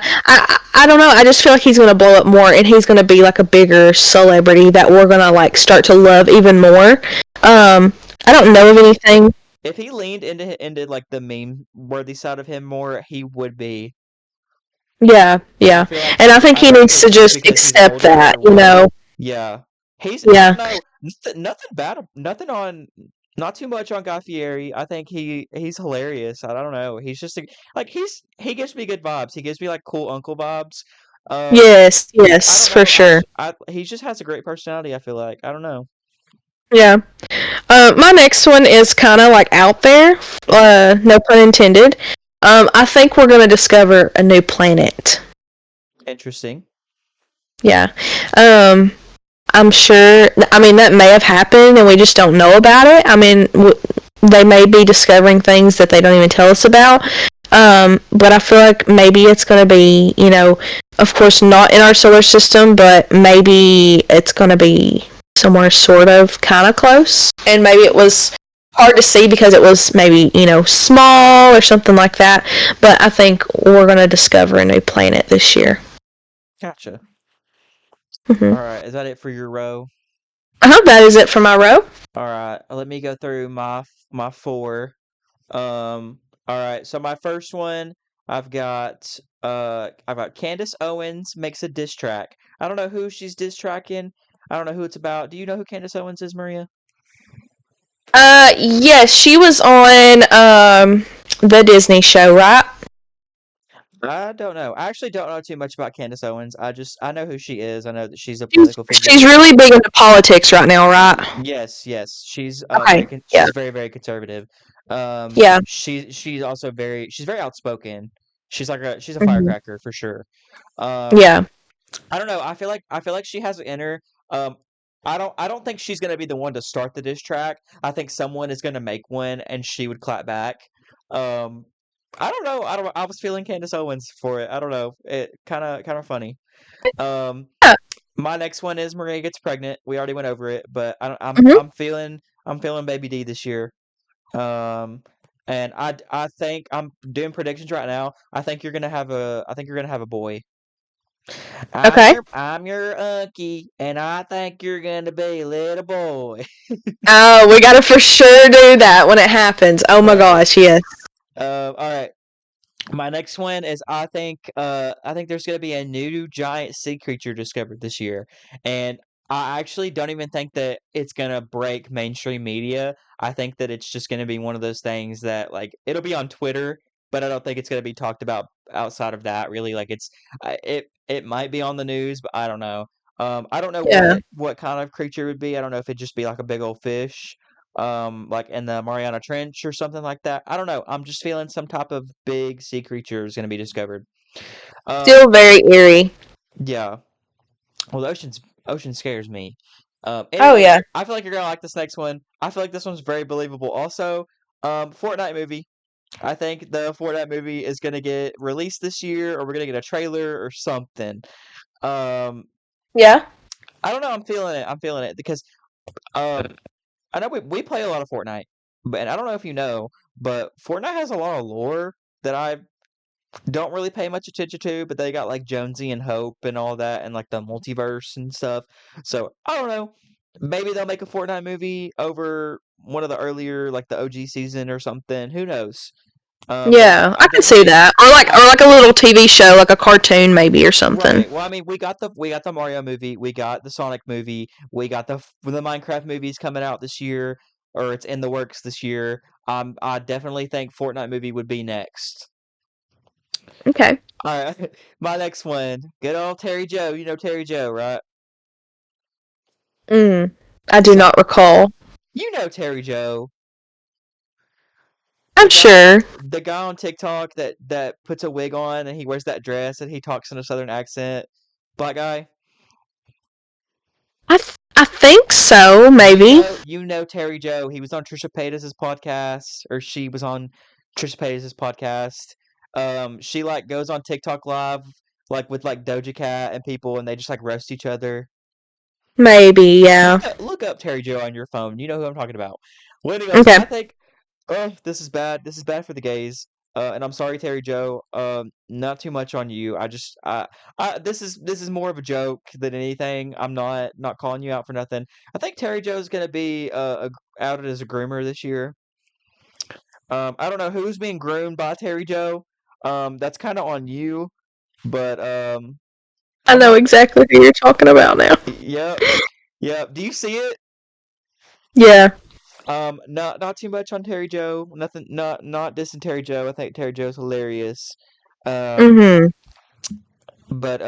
Speaker 2: I don't know. I just feel like he's gonna blow up more, and he's gonna be like a bigger celebrity that we're gonna like start to love even more. I don't know of anything.
Speaker 1: If he leaned into like the meme worthy side of him more, he would be.
Speaker 2: Yeah,
Speaker 1: I
Speaker 2: yeah.
Speaker 1: feel like
Speaker 2: And I think
Speaker 1: I
Speaker 2: he
Speaker 1: feel like
Speaker 2: needs to
Speaker 1: it's just
Speaker 2: just
Speaker 1: because he's
Speaker 2: accept that.
Speaker 1: older. Yeah, I
Speaker 2: Yeah.
Speaker 1: don't know. Nothing bad. Nothing on. Not too much on Guy Fieri. I think he's hilarious. I don't know. He's just like he gives me good vibes. He gives me like cool uncle vibes. Um,
Speaker 2: Yes,
Speaker 1: I
Speaker 2: yes,
Speaker 1: don't
Speaker 2: for
Speaker 1: know.
Speaker 2: sure.
Speaker 1: He just has a great personality. I feel like I don't know.
Speaker 2: Yeah. My next one is kind of like out there.
Speaker 1: Hmm.
Speaker 2: No pun intended. I think we're gonna discover a new planet.
Speaker 1: Interesting.
Speaker 2: Yeah. Um, I'm sure. I mean, that may have happened, and we just don't know about it. I mean, they may be discovering things that they don't even tell us about. But I feel like maybe it's going to be, of course, not in our solar system, but maybe it's going to be somewhere sort of kind of close. And maybe it was hard to see because it was maybe, small or something like that. But I think we're going to discover a new planet this year.
Speaker 1: Gotcha. All
Speaker 2: Hmm.
Speaker 1: right. Is that it for your row?
Speaker 2: I hope that is it for my row.
Speaker 1: All right. Let me go through my four. All right. So my first one, I've got Candace Owens makes a diss track. I don't know who she's diss tracking. I don't know who it's about. Do you know who Candace Owens is, Maria?
Speaker 2: Yes, she was on the Disney show, right?
Speaker 1: I don't know. I actually don't know too much about Candace Owens. I know who she is. I know that she's a
Speaker 2: She's
Speaker 1: political
Speaker 2: she's
Speaker 1: figure.
Speaker 2: really big into politics right now, right?
Speaker 1: Yes, yes.
Speaker 2: Okay. Yeah.
Speaker 1: She's very, very conservative.
Speaker 2: Yeah.
Speaker 1: She's very outspoken. She's a
Speaker 2: Hmm.
Speaker 1: firecracker for sure. Um,
Speaker 2: Yeah.
Speaker 1: I don't know. I feel like she has it in her. Um, I don't think she's gonna be the one to start the diss track. I think someone is gonna make one and she would clap back. Um, I don't know. I was feeling Candace Owens for it. I don't know. It kind of funny. Um,
Speaker 2: Yeah.
Speaker 1: my next one is Maria gets pregnant. We already went over it, but
Speaker 2: Hmm.
Speaker 1: I'm feeling baby D this year. Um, and I think I'm doing predictions right now. I think you're gonna have a boy.
Speaker 2: Okay.
Speaker 1: I'm your unky, and I think you're gonna be a little boy.
Speaker 2: Oh, we gotta for sure do that when it happens. Oh my
Speaker 1: Right.
Speaker 2: gosh, yes.
Speaker 1: All right. My next one is I think there's gonna be a new giant sea creature discovered this year, and I actually don't even think that it's gonna break mainstream media. I think that it's just gonna be one of those things that like it'll be on Twitter, but I don't think it's gonna be talked about outside of that. Really, like it might be on the news, but I don't know. I don't know
Speaker 2: Yeah.
Speaker 1: what kind of creature it would be. I don't know if it'd just be like a big old fish like in the Mariana Trench or something like that. I don't know. I'm just feeling some type of big sea creature is going to be discovered. Um,
Speaker 2: Still very eerie.
Speaker 1: yeah. Well, ocean scares me.
Speaker 2: Oh
Speaker 1: Anyways,
Speaker 2: yeah.
Speaker 1: I feel like you're gonna like this next one. I feel like this one's very believable. Also, Fortnite movie. I think the Fortnite movie is gonna get released this year, or we're gonna get a trailer or something. Um,
Speaker 2: Yeah.
Speaker 1: I don't know. I'm feeling it. I'm feeling it because um, I know we play a lot of Fortnite, but and I don't know if you know, but Fortnite has a lot of lore that I don't really pay much attention to, but they got like Jonesy and Hope and all that and like the multiverse and stuff. So I don't know. Maybe they'll make a Fortnite movie over one of the earlier like the OG season or something. Who knows? But
Speaker 2: Yeah.
Speaker 1: I
Speaker 2: I can see
Speaker 1: definitely
Speaker 2: that. Or like
Speaker 1: I
Speaker 2: or like a little TV show, like a cartoon maybe or something.
Speaker 1: right. Well, I mean, we got the Mario movie, we got the Sonic movie, we got the Minecraft movies coming out this year, or it's in the works this year. I definitely think Fortnite movie would be next.
Speaker 2: Okay.
Speaker 1: All right, my next one, good old Terry Joe. You know Terry Joe, right?
Speaker 2: Mm. I do
Speaker 1: So
Speaker 2: not recall.
Speaker 1: you know Terry Joe.
Speaker 2: I'm sure.
Speaker 1: the guy on TikTok that puts a wig on and he wears that dress and he talks in a southern accent, black guy.
Speaker 2: I think so, maybe.
Speaker 1: You know Terry Joe. He was on Trisha Paytas' podcast, or she was on Trisha Paytas' podcast. She like goes on TikTok live like with like Doja Cat and people, and they just like roast each other.
Speaker 2: Maybe, yeah.
Speaker 1: Look up Terry Joe on your phone. You know who I'm talking about. Well, anyways,
Speaker 2: Okay.
Speaker 1: I think oh, this is bad. This is bad for the gays. And I'm sorry, Terry Joe. Not too much on you. This is more of a joke than anything. I'm not calling you out for nothing. I think Terry Joe's gonna be outed as a groomer this year. I don't know who's being groomed by Terry Joe. That's kind of on you, but
Speaker 2: I
Speaker 1: I'm
Speaker 2: know
Speaker 1: not.
Speaker 2: exactly who you're talking about now.
Speaker 1: Yep, yep. Do you see it?
Speaker 2: Yeah.
Speaker 1: Not too much on Terry Joe. Nothing. Not dissing Terry Joe. I think Terry Joe's hilarious. Um,
Speaker 2: Mm-hmm.
Speaker 1: but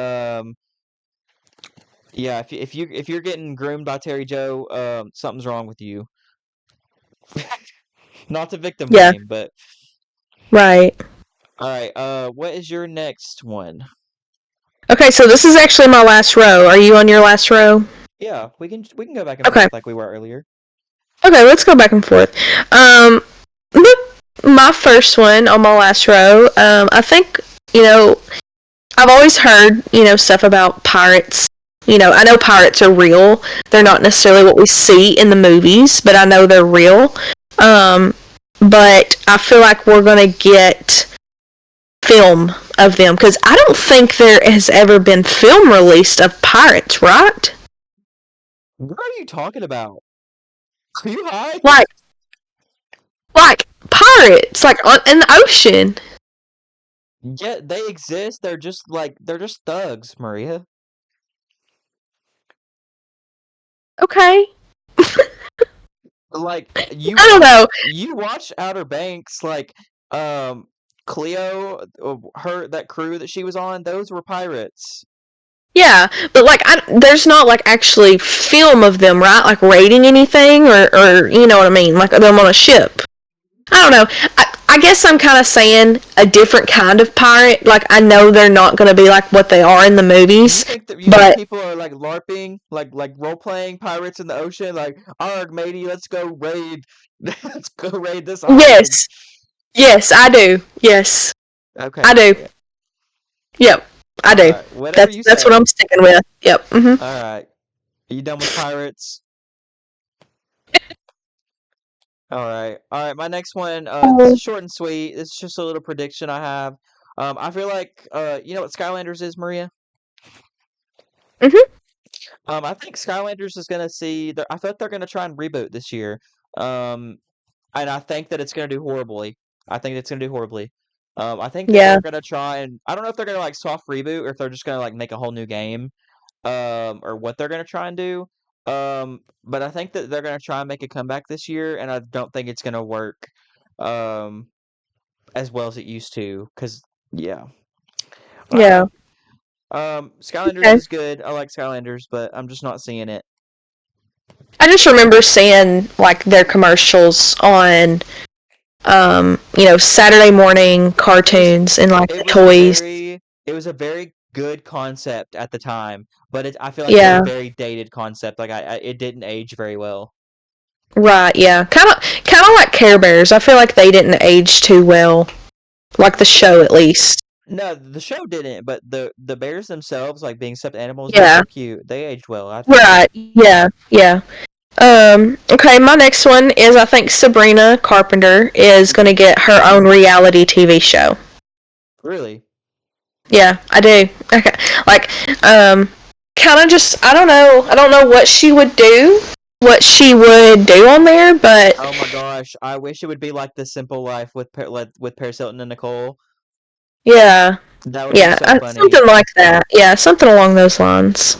Speaker 1: yeah. If you're getting groomed by Terry Joe, something's wrong with you. Not to victim
Speaker 2: Yeah.
Speaker 1: blame, but
Speaker 2: Right.
Speaker 1: all right. What is your next one?
Speaker 2: Okay, so this is actually my last row. Are you on your last row?
Speaker 1: Yeah, we can go back and
Speaker 2: Okay.
Speaker 1: forth like we were earlier.
Speaker 2: Okay, let's go back and forth. Um, my first one on my last row. I think I've always heard stuff about pirates. I know pirates are real. They're not necessarily what we see in the movies, but I know they're real. But I feel like we're gonna get film of them because I don't think there has ever been film released of pirates, right?
Speaker 1: What are you talking about? Are you high?
Speaker 2: Like, pirates, like in the ocean.
Speaker 1: Yeah, they exist. They're just thugs, Maria.
Speaker 2: Okay,
Speaker 1: Like
Speaker 2: I don't know.
Speaker 1: you watch Outer Banks, like Cleo, her that crew that she was on, those were pirates.
Speaker 2: Yeah, but like, there's not like actually film of them, right? Like raiding anything, or you know what I mean? Like them on a ship. I don't know. I guess I'm kind of saying a different kind of pirate. Like I know they're not going to be like what they are in the movies,
Speaker 1: You think
Speaker 2: but
Speaker 1: people are like LARPing, like role playing pirates in the ocean, like, "Arg, matey, let's go raid, let's go raid this island."
Speaker 2: yes, yes, I do. Yes, I
Speaker 1: Okay,
Speaker 2: do.
Speaker 1: yeah.
Speaker 2: Yep, I
Speaker 1: All
Speaker 2: do.
Speaker 1: right, whatever
Speaker 2: That's
Speaker 1: you
Speaker 2: that's what
Speaker 1: say.
Speaker 2: I'm sticking with. Yep.
Speaker 1: All right, are you done with pirates? All right. My next one. This is short and sweet. This is just a little prediction I have. I feel like you know what Skylanders is, Maria.
Speaker 2: Mhm.
Speaker 1: I think Skylanders is gonna see. I thought they're gonna try and reboot this year. Um, and I think that it's gonna do horribly. I think it's gonna do horribly. I think that
Speaker 2: Yeah.
Speaker 1: they're gonna try and I don't know if they're gonna like soft reboot or if they're just gonna like make a whole new game. Or what they're gonna try and do. But I think that they're gonna try and make a comeback this year, and I don't think it's gonna work. Um, as well as it used to. Cause yeah. I don't
Speaker 2: Yeah.
Speaker 1: know. Skylanders
Speaker 2: Okay.
Speaker 1: is good. I like Skylanders, but I'm just not seeing it.
Speaker 2: I just remember seeing like their commercials on Saturday morning
Speaker 1: It was
Speaker 2: cartoons and like the
Speaker 1: it was a
Speaker 2: toys.
Speaker 1: very it was a very good concept at the time, but I feel like it's a
Speaker 2: Yeah.
Speaker 1: very dated concept. Like it didn't age very well.
Speaker 2: Right, yeah. Kind of like Care Bears. I feel like they didn't age too well. Like the show at least.
Speaker 1: No, the show didn't, but the bears themselves, like being stuffed animals, those
Speaker 2: Yeah.
Speaker 1: were cute. They aged well, I think.
Speaker 2: Right. Yeah. Yeah. Okay, my next one is I think Sabrina Carpenter is going to get her own reality TV show.
Speaker 1: Really?
Speaker 2: Yeah, I do. Okay. Like kind of just I don't know. I don't know what she would do. What she would do on there, but
Speaker 1: Oh my gosh, I wish it would be like The Simple Life with with Paris Hilton and Nicole.
Speaker 2: yeah.
Speaker 1: That would be
Speaker 2: Yeah,
Speaker 1: so funny.
Speaker 2: something like that. Yeah, something along those lines.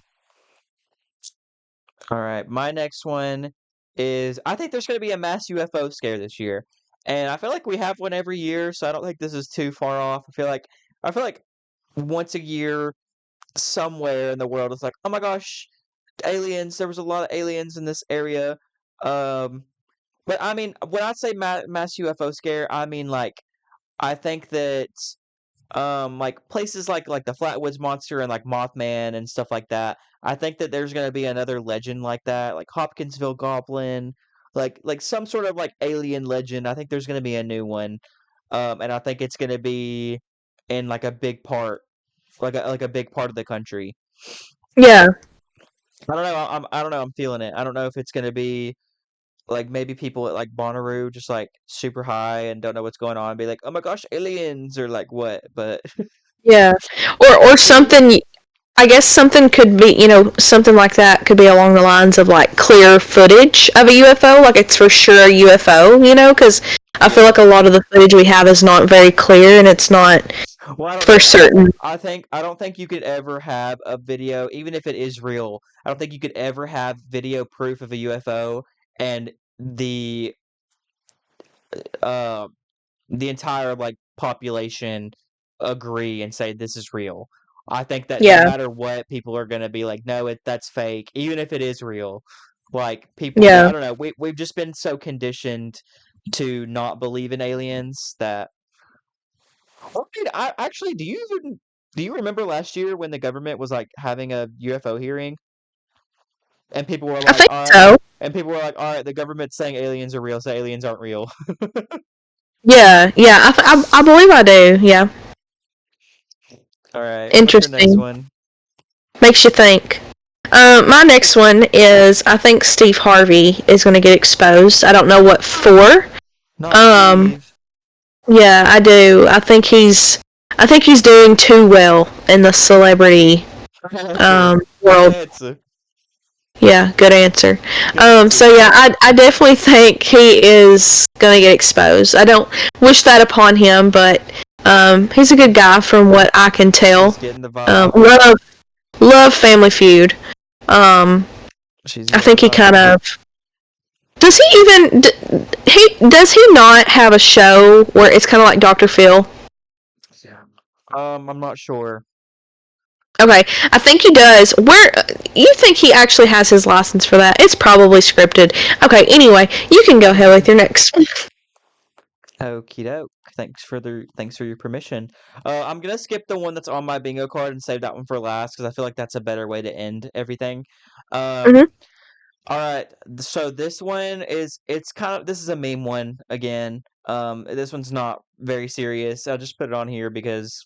Speaker 1: All right, my next one is I think there's going to be a mass UFO scare this year, and I feel like we have one every year, so I don't think this is too far off. I feel like once a year somewhere in the world it's like, oh my gosh, aliens! There was a lot of aliens in this area. Um, But I mean, when I say mass UFO scare, I mean like I think that like places like the Flatwoods Monster and like Mothman and stuff like that. I think that there's gonna be another legend like that, like Hopkinsville Goblin, like some sort of like alien legend. I think there's gonna be a new one, and I think it's gonna be in like a big part, like a big part of the country.
Speaker 2: Yeah,
Speaker 1: I don't know. I don't know. I'm feeling it. I don't know if it's gonna be like maybe people at like Bonnaroo just like super high and don't know what's going on, and be like, "Oh my gosh, aliens!" or like what. But
Speaker 2: yeah, or something. I guess something could be, something like that could be along the lines of like clear footage of a UFO, like it's for sure a UFO, because I feel like a
Speaker 1: yeah.
Speaker 2: lot of the footage we have is not very clear and it's not
Speaker 1: Well, I don't
Speaker 2: for
Speaker 1: know.
Speaker 2: certain.
Speaker 1: I don't think you could ever have a video, even if it is real. I don't think you could ever have video proof of a UFO and uh the entire like population agree and say this is real. I think that no
Speaker 2: Yeah,
Speaker 1: matter what, people are gonna be like, no, that's fake, even if it is real. Like people,
Speaker 2: yeah.
Speaker 1: I don't know. We've just been so conditioned to not believe in aliens that. Wait, I actually, do you remember last year when the government was like having a UFO hearing and people were
Speaker 2: I
Speaker 1: like,
Speaker 2: think
Speaker 1: all right,
Speaker 2: so.
Speaker 1: and people were like, all right, the government's saying aliens are real, so aliens aren't real.
Speaker 2: Yeah, yeah. I believe I do. Yeah,
Speaker 1: All right, what's your next
Speaker 2: interesting.
Speaker 1: one?
Speaker 2: Makes you think. My next one is I think Steve Harvey is going to get exposed. I don't know what for.
Speaker 1: Not
Speaker 2: Um,
Speaker 1: Steve.
Speaker 2: yeah, I do. I think he's doing too well in the celebrity
Speaker 1: Good
Speaker 2: world.
Speaker 1: answer.
Speaker 2: Yeah, good answer.
Speaker 1: Good answer.
Speaker 2: So yeah, I definitely think he is gonna get exposed. I don't wish that upon him, but he's a good guy from what I can
Speaker 1: She's
Speaker 2: tell.
Speaker 1: getting the vibe.
Speaker 2: Love Family Feud. Um,
Speaker 1: She's
Speaker 2: I
Speaker 1: getting the
Speaker 2: think he kind
Speaker 1: vibe.
Speaker 2: of does he even he does he not have a show where it's kind of like Dr. Phil?
Speaker 1: Yeah. I'm not sure.
Speaker 2: Okay, I think he does. Where you think he actually has his license for that? It's probably scripted. Okay, anyway, you can go ahead with your next.
Speaker 1: Okie doke. Thanks for your permission. I'm gonna skip the one that's on my bingo card and save that one for last because I feel like that's a better way to end everything. Um,
Speaker 2: Mm-hmm.
Speaker 1: all right. So this one this is a meme one again. This one's not very serious. I'll just put it on here because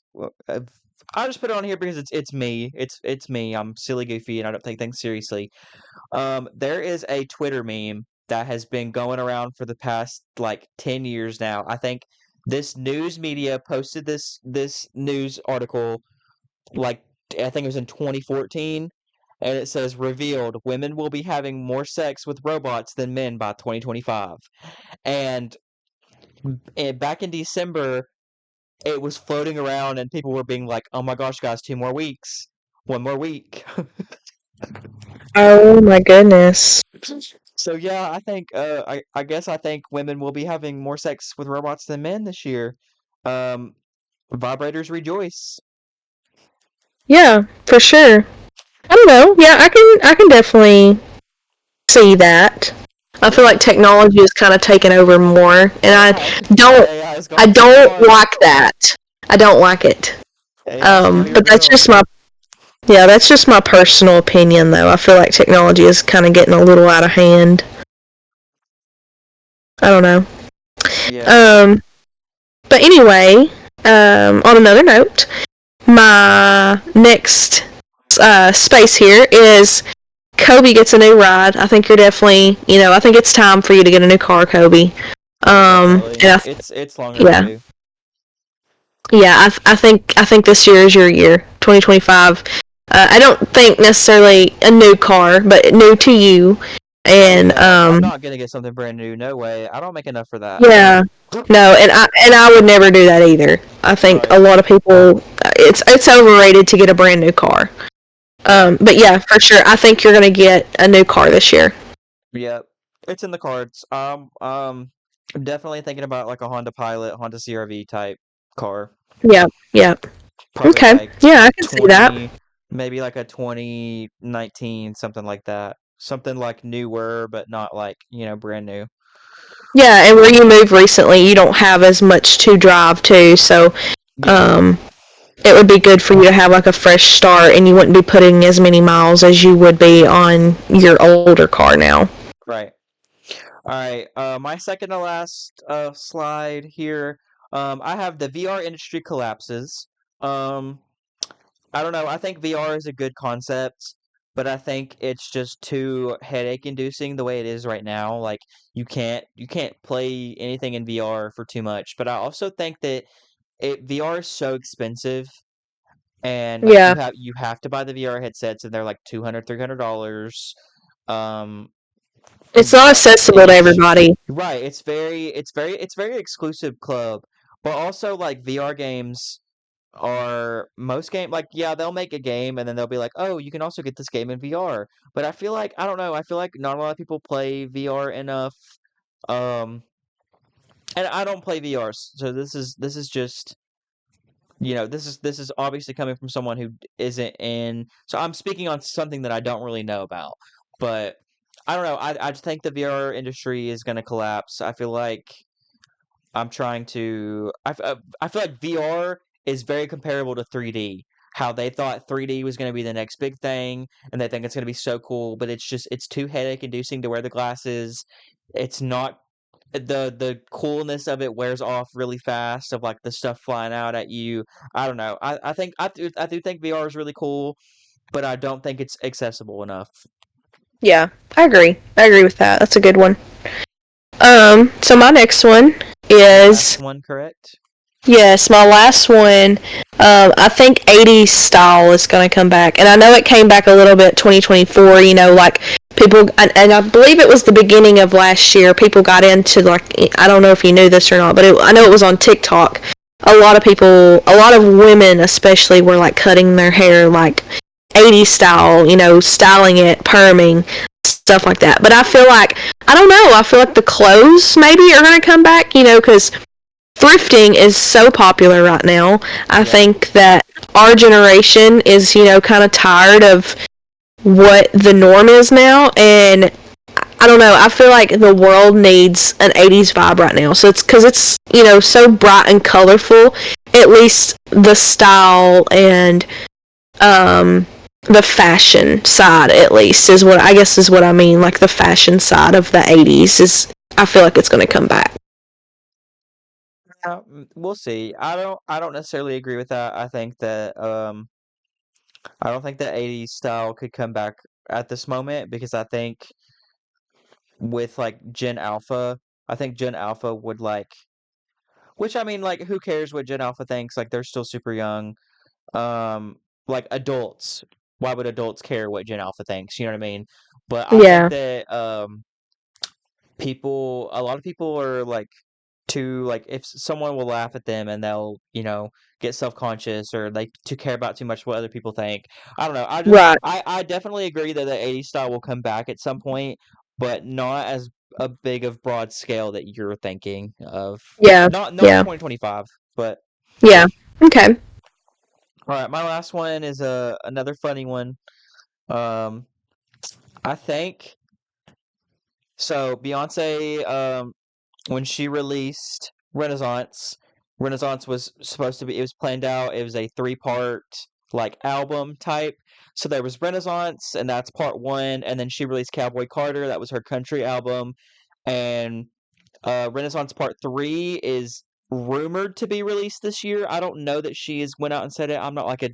Speaker 1: I'll just put it on here because it's me. It's me. I'm silly, goofy, and I don't take things seriously. There is a Twitter meme that has been going around for the past like 10 years now. I think this news media posted this news article like I think it was in 2014 and it says revealed women will be having more sex with robots than men by 2025. And, back in December it was floating around and people were being like, "Oh my gosh, guys, 2 more weeks. One more week."
Speaker 2: Oh my goodness.
Speaker 1: So yeah, I guess I think women will be having more sex with robots than men this year. Um, Vibrators rejoice.
Speaker 2: Yeah, for sure. I don't know. Yeah, I can definitely see that. I feel like
Speaker 1: Yeah,
Speaker 2: technology is kind of taken over more, and
Speaker 1: it has.
Speaker 2: don't
Speaker 1: AI has
Speaker 2: I
Speaker 1: gone too
Speaker 2: don't
Speaker 1: far.
Speaker 2: like that. I don't like it.
Speaker 1: AI is not your
Speaker 2: But
Speaker 1: girl.
Speaker 2: that's just my personal opinion, though. I feel like technology is kind of getting a little out of hand. I don't know.
Speaker 1: Yeah.
Speaker 2: Um, but anyway, on another note, my next space here is Kobe gets a new ride. I think you're definitely, I think it's time for you to get a new car, Kobe.
Speaker 1: Definitely.
Speaker 2: And
Speaker 1: It's long
Speaker 2: yeah,
Speaker 1: overdue.
Speaker 2: yeah, I think this year is your year, 2025. I don't think necessarily a new car, but new to you.
Speaker 1: Oh
Speaker 2: And
Speaker 1: yeah, I'm not gonna get something brand new. No way. I don't make enough for that.
Speaker 2: yeah, no, and I would never do that either. I think a
Speaker 1: Right.
Speaker 2: lot of people, it's overrated to get a brand new car.
Speaker 1: Yep.
Speaker 2: But yeah, for sure, I think you're gonna get a new car this year.
Speaker 1: Yep. It's in the cards. I'm definitely thinking about like a Honda Pilot, Honda CRV type car.
Speaker 2: Yeah, yeah.
Speaker 1: Probably
Speaker 2: Okay,
Speaker 1: like
Speaker 2: yeah, I can see that.
Speaker 1: 20, maybe like a 2019, something like that. Something like newer, but not like, brand new.
Speaker 2: Yeah, and where you moved recently, you don't have as much to drive to, so
Speaker 1: Yeah.
Speaker 2: um, it would be good for you to have like a fresh start, and you wouldn't be putting as many miles as you would be on your older car now.
Speaker 1: Right. All right. My second to last slide here. I have the VR industry collapses. Um, I don't know. I think VR is a good concept, but I think it's just too headache inducing the way it is right now. Like you can't play anything in VR for too much. But I also think that VR is so expensive, and like
Speaker 2: Yeah,
Speaker 1: you have to buy the VR headsets, and they're like $200 $300. Um,
Speaker 2: it's not
Speaker 1: like
Speaker 2: accessible to
Speaker 1: each.
Speaker 2: everybody.
Speaker 1: Right, it's very exclusive club, but also like VR games are most game like yeah, they'll make a game and then they'll be like, "Oh, you can also get this game in VR." But I feel like I don't know, I feel like not a lot of people play VR enough. Um and I don't play VRs. So this is just this is obviously coming from someone who isn't in. So I'm speaking on something that I don't really know about. But I don't know. I just think the VR industry is going to collapse. I feel like I'm trying to. I feel like VR is very comparable to 3D. How they thought 3D was going to be the next big thing, and they think it's going to be so cool, but it's too headache inducing to wear the glasses. It's not the coolness of it wears off really fast of like the stuff flying out at you. I don't know. I do think VR is really cool, but I don't think it's accessible enough.
Speaker 2: Yeah, I agree. I agree with that. That's a good one. So my next one
Speaker 1: Your
Speaker 2: is
Speaker 1: last one, correct?
Speaker 2: yes, my last one. I think 80s style is going to come back, and I know it came back a little bit 2024. You know, like people, and I believe it was the beginning of last year. People got into like I don't know if you knew this or not, but I know it was on TikTok. A lot of people, a lot of women especially, were like cutting their hair like 80s style. You know, styling it, perming, stuff like that. But I feel like I don't know. I feel like the clothes maybe are going to come back. You know, because thrifting is so popular right now. I
Speaker 1: Yeah.
Speaker 2: think that our generation is, you know, kind of tired of what the norm is now, and I don't know. I feel like the world needs an 80s vibe right now. So it's because it's, you know, so bright and colorful. At least the style and the fashion side, at least, is what I guess is what I mean. Like the fashion side of the 80s is, I feel like it's going to come back.
Speaker 1: We'll see. I don't necessarily agree with that. I don't think the 80s style could come back at this moment because I think with like Gen Alpha, I think Gen Alpha would like which I mean like who cares what Gen Alpha thinks? Like they're still super young. Like adults, why would adults care what Gen Alpha thinks? You know what I mean? But I think
Speaker 2: Yeah.
Speaker 1: that a lot of people are like too like if someone will laugh at them and they'll get self-conscious or like to care about too much what other people think. I don't know.
Speaker 2: Right.
Speaker 1: I definitely agree that the 80s style will come back at some point, but not as a big of broad scale that you're thinking of.
Speaker 2: Yeah.
Speaker 1: Not in
Speaker 2: Yeah.
Speaker 1: 2025, but
Speaker 2: Yeah. Okay.
Speaker 1: all right, my last one is another funny one. Um I think so Beyonce when she released Renaissance was supposed to be, it was planned out, it was a three-part like album type. So there was Renaissance, and that's part one, and then she released Cowboy Carter, that was her country album, and Renaissance Part 3 is rumored to be released this year. I don't know that she has went out and said it. I'm not like a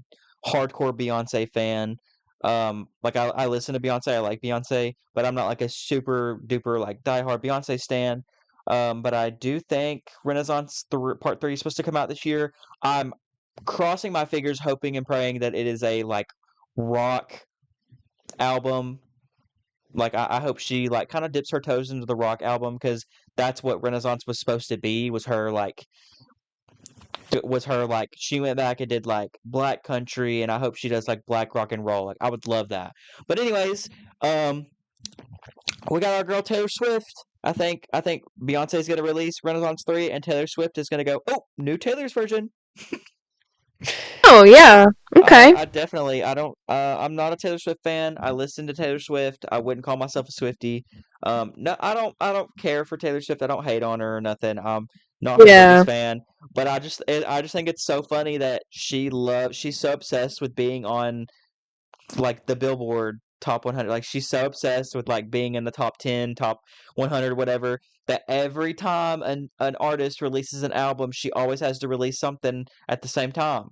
Speaker 1: hardcore Beyonce fan. Like I listen to Beyonce, I like Beyonce, but I'm not like a super duper like diehard Beyonce stan. But I do think Part 3 is supposed to come out this year. I'm crossing my fingers, hoping and praying that it is a like rock album. Like I hope she like kind of dips her toes into the rock album because that's what Renaissance was supposed to be. Was her like she went back and did like black country, and I hope she does like black rock and roll. Like I would love that. But anyways, um, we got our girl Taylor Swift. I think Beyonce's gonna release Renaissance 3, and Taylor Swift is gonna go, oh, new Taylor's version.
Speaker 2: Oh, yeah. Okay.
Speaker 1: I definitely I don't I'm not a Taylor Swift fan. I listen to Taylor Swift. I wouldn't call myself a Swiftie. No, I don't care for Taylor Swift. I don't hate on her or nothing. I'm not her
Speaker 2: Yeah.
Speaker 1: biggest fan, but I just think it's so funny that she's so obsessed with being on like the Billboard top 100. Like she's so obsessed with like being in the top 10, top 100, whatever, that every time an artist releases an album, she always has to release something at the same time.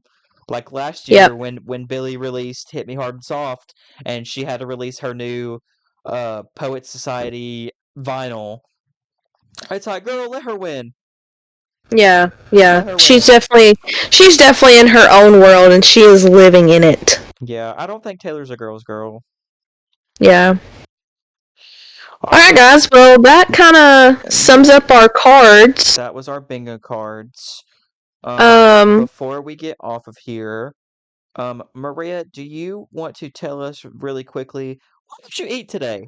Speaker 1: Like last
Speaker 2: Yep.
Speaker 1: year when Billie released Hit Me Hard and Soft and she had to release her new Poet Society vinyl. It's like, girl, let her win.
Speaker 2: Yeah. Yeah.
Speaker 1: Let her win.
Speaker 2: She's definitely in her own world and she is living in it.
Speaker 1: Yeah, I don't think Taylor's a girl's girl.
Speaker 2: Yeah. All right,
Speaker 1: Awesome.
Speaker 2: guys. Well, that kind of sums
Speaker 1: Yeah,
Speaker 2: up our cards.
Speaker 1: that was our bingo cards.
Speaker 2: Um,
Speaker 1: Before we get off of here, Maria, do you want to tell us really quickly what did you eat today?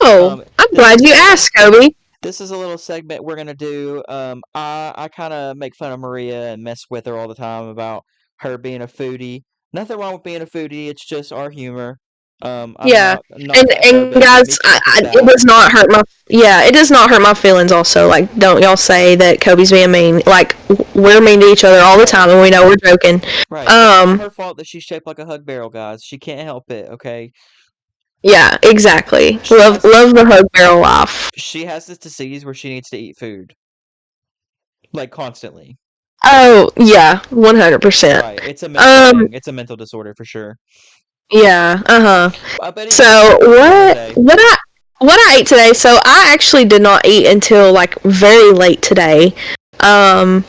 Speaker 2: oh,
Speaker 1: Um,
Speaker 2: I'm
Speaker 1: this
Speaker 2: glad
Speaker 1: is
Speaker 2: you
Speaker 1: a
Speaker 2: asked, Kobe.
Speaker 1: this is a little segment we're gonna do. I kind of make fun of Maria and mess with her all the time about her being a foodie. Nothing wrong with being a foodie. It's just our humor. I'm
Speaker 2: Yeah,
Speaker 1: not that
Speaker 2: and
Speaker 1: phobic. Let
Speaker 2: guys,
Speaker 1: me preface
Speaker 2: it
Speaker 1: that.
Speaker 2: does not hurt my it does not hurt my feelings. Also, like, don't y'all say that Kobe's being mean. Like, we're mean to each other all the
Speaker 1: Right,
Speaker 2: time, and we know we're joking.
Speaker 1: right. It's not
Speaker 2: Um,
Speaker 1: her fault that she's shaped like a hug barrel, guys. She can't help it. Okay.
Speaker 2: yeah, exactly.
Speaker 1: She has
Speaker 2: Love the hug barrel life.
Speaker 1: she has this disease where she needs to eat food like constantly.
Speaker 2: Oh yeah, 100%.
Speaker 1: Right. It's a mental
Speaker 2: Um,
Speaker 1: thing. It's a mental disorder for sure.
Speaker 2: yeah,
Speaker 1: But anyways,
Speaker 2: So
Speaker 1: what did you eat today?
Speaker 2: what I ate today? So I actually did not eat until like very late today. Um,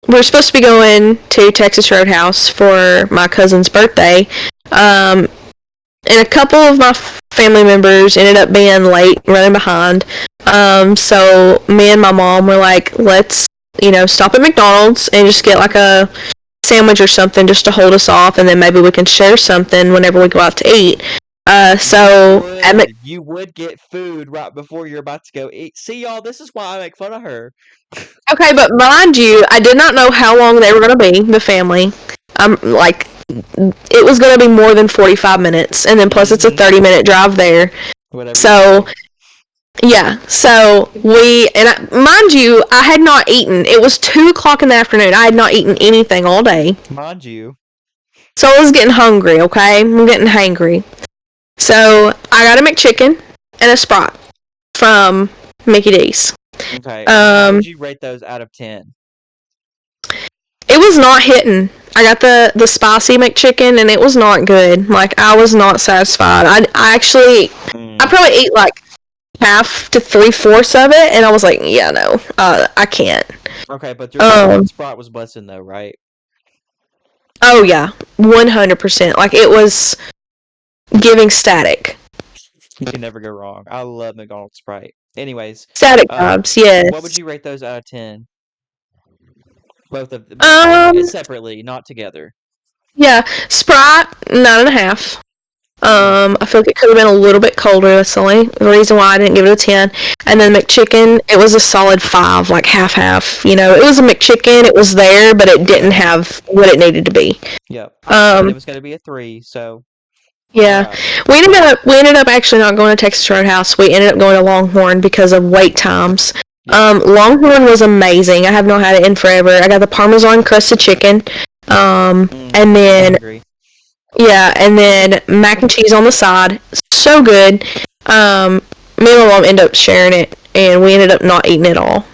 Speaker 2: we're supposed to be going to Texas Roadhouse for my cousin's birthday. Um, and a couple of my family members ended up being late, running behind. So me and my mom were like, let's, stop at McDonald's and just get like a sandwich or something just to hold us off, and then maybe we can share something whenever we go out to eat. So at
Speaker 1: You would get food right before you're about to go eat. See, y'all, this is why I make fun of her.
Speaker 2: Okay, but mind you, I did not know how long they were going to be, the family. Like, it was going to be more than 45 minutes, and then plus it's a
Speaker 1: Mm-hmm.
Speaker 2: 30-minute drive there.
Speaker 1: Whatever you
Speaker 2: So,
Speaker 1: say.
Speaker 2: yeah, so mind you, I had not eaten. It was 2 o'clock in the afternoon. I had not eaten anything all day.
Speaker 1: Mind you.
Speaker 2: So I was getting hungry, okay? I'm getting hangry. So I got a McChicken and a Sprite from Mickey D's.
Speaker 1: Okay, and how
Speaker 2: Um,
Speaker 1: would you rate those out of 10?
Speaker 2: It was not hitting. I got the spicy McChicken and it was not good. Like, I was not satisfied. I probably ate like half to 3/4 of it, and I was like, yeah, no, I can't.
Speaker 1: Okay, but your
Speaker 2: Um,
Speaker 1: Sprite was busting though, right?
Speaker 2: oh yeah, 100%. Like, it was giving static.
Speaker 1: You can never go wrong. I love McDonald's Sprite. Anyways,
Speaker 2: Static vibes, yes.
Speaker 1: what would you rate those out of 10? Both
Speaker 2: Um,
Speaker 1: separately, not together.
Speaker 2: yeah, Sprite 9.5. I feel like it could have been a little bit colder. That's the only reason why I didn't give it a 10. And then McChicken, it was a solid 5, like half. It was a McChicken. It was there, but it didn't have what it needed to be.
Speaker 1: Yep. I said it
Speaker 2: Um,
Speaker 1: was going to be a 3, so
Speaker 2: yeah,
Speaker 1: alright.
Speaker 2: we ended up actually not going to Texas Roadhouse. We ended up going to Longhorn because of wait times.
Speaker 1: Yep.
Speaker 2: Longhorn was amazing. I have not had it in forever. I got the Parmesan crusted chicken. And then
Speaker 1: Hungry.
Speaker 2: yeah, and then mac and cheese on the side. So good. Me and my mom ended up sharing it, and we ended up not eating it all.
Speaker 1: Guys,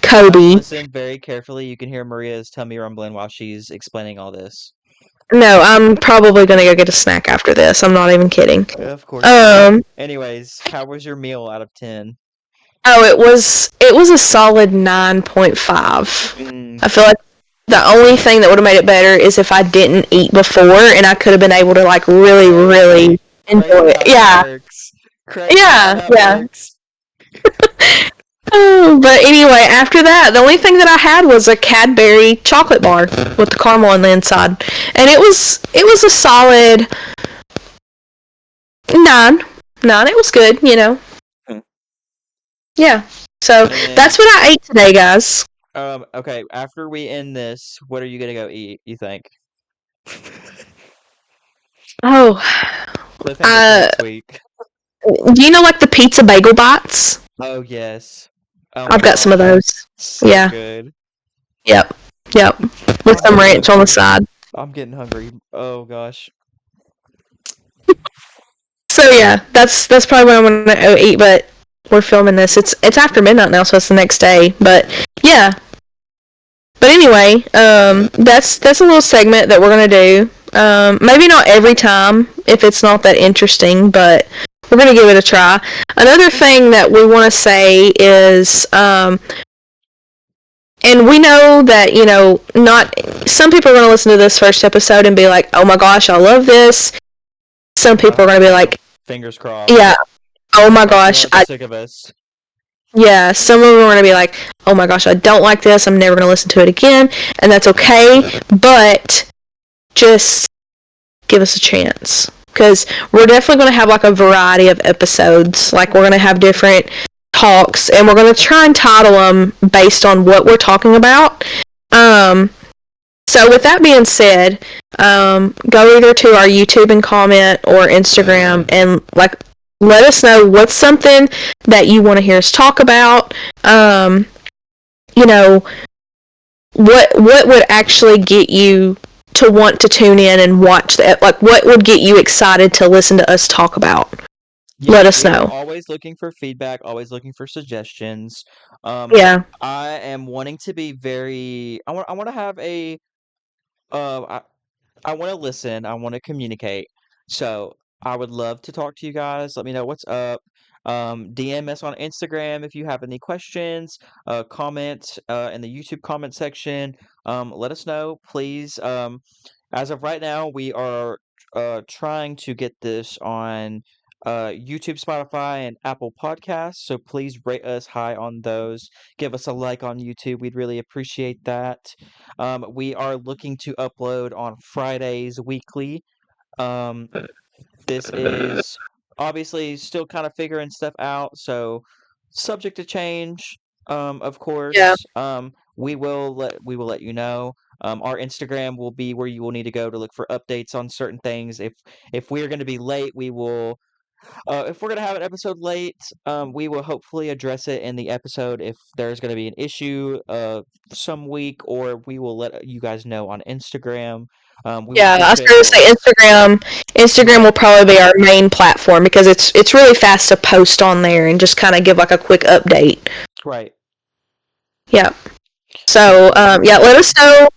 Speaker 2: Kobe.
Speaker 1: listen very carefully. You can hear Maria's tummy rumbling while she's explaining all this.
Speaker 2: No, I'm probably gonna go get a snack after this. I'm not even kidding.
Speaker 1: Of course you are.
Speaker 2: Um,
Speaker 1: Anyways, how was your meal out of 10?
Speaker 2: it was a solid 9.5. I feel like the only thing that would have made it better is if I didn't eat before, and I could have been able to like really, really enjoy it. Yeah,
Speaker 1: Crazy
Speaker 2: yeah,
Speaker 1: how that
Speaker 2: yeah.
Speaker 1: works.
Speaker 2: Oh, but anyway, after that, the only thing that I had was a Cadbury chocolate bar with the caramel on the inside, and it was a solid 9. 9. It was good.
Speaker 1: Hmm.
Speaker 2: Yeah. So
Speaker 1: And then,
Speaker 2: that's what I ate today, guys.
Speaker 1: okay, after we end this, what are you gonna go eat, you think?
Speaker 2: Oh,
Speaker 1: Cliffhanger for
Speaker 2: uh,
Speaker 1: next week.
Speaker 2: do you know like the pizza bagel bites?
Speaker 1: Oh yes. Oh my
Speaker 2: I've got some of
Speaker 1: gosh.
Speaker 2: those.
Speaker 1: So
Speaker 2: Yeah.
Speaker 1: good.
Speaker 2: Yep. Yep. With
Speaker 1: I'm
Speaker 2: some
Speaker 1: getting
Speaker 2: ranch on the
Speaker 1: hungry.
Speaker 2: side.
Speaker 1: I'm getting hungry. Oh gosh.
Speaker 2: So yeah, that's probably what I'm gonna go eat. But we're filming this. It's after midnight now, so it's the next day. But yeah. But anyway, that's a little segment that we're gonna do. Maybe not every time if it's not that interesting, but we're gonna give it a try. Another thing that we want to say is, and we know that not some people are gonna listen to this first episode and be like, "Oh my gosh, I love this." Some
Speaker 1: I
Speaker 2: people are
Speaker 1: hope
Speaker 2: gonna be
Speaker 1: so.
Speaker 2: like,
Speaker 1: Fingers crossed.
Speaker 2: "Yeah, oh my
Speaker 1: Or if you
Speaker 2: gosh,
Speaker 1: aren't sick of us.
Speaker 2: yeah." Some of them are gonna be like, "Oh my gosh, I don't like this. I'm never gonna listen to it again," and that's okay. But just give us a chance because we're definitely going to have like a variety of episodes. Like we're going to have different talks and we're going to try and title them based on what we're talking about. So with that being said, go either to our YouTube and comment or Instagram and like let us know what's something that you want to hear us talk about. You know, what would actually get you to want to tune in and watch that? Like, what would get you excited to listen to us talk about?
Speaker 1: Yeah,
Speaker 2: Let us
Speaker 1: we are
Speaker 2: know.
Speaker 1: always looking for feedback, always looking for suggestions.
Speaker 2: Yeah,
Speaker 1: I am wanting to be very. I want to have a. Uh, I want to listen. I want to communicate. So I would love to talk to you guys. Let me know what's up. DM us on Instagram if you have any questions. Comment in the YouTube comment section. Let us know, please. As of right now, we are trying to get this on YouTube, Spotify, and Apple Podcasts. So please rate us high on those. Give us a like on YouTube. We'd really appreciate that. We are looking to upload on Fridays weekly. Um, this is obviously still kind of figuring stuff out, so subject to change. Of
Speaker 2: yeah,
Speaker 1: course, we will let you know. Our Instagram will be where you will need to go to look for updates on certain things. If we're going to be late, we will if we're gonna have an episode late, we will hopefully address it in the episode if there's gonna be an issue some week, or we will let you guys know on Instagram. We would
Speaker 2: yeah. I was
Speaker 1: appreciate
Speaker 2: going to
Speaker 1: a
Speaker 2: say Instagram. Instagram will
Speaker 1: right,
Speaker 2: probably be our main platform because it's really fast to post on there and just kind of give like a quick update.
Speaker 1: right.
Speaker 2: Yeah.
Speaker 1: So
Speaker 2: So
Speaker 1: please let
Speaker 2: yeah,
Speaker 1: us know.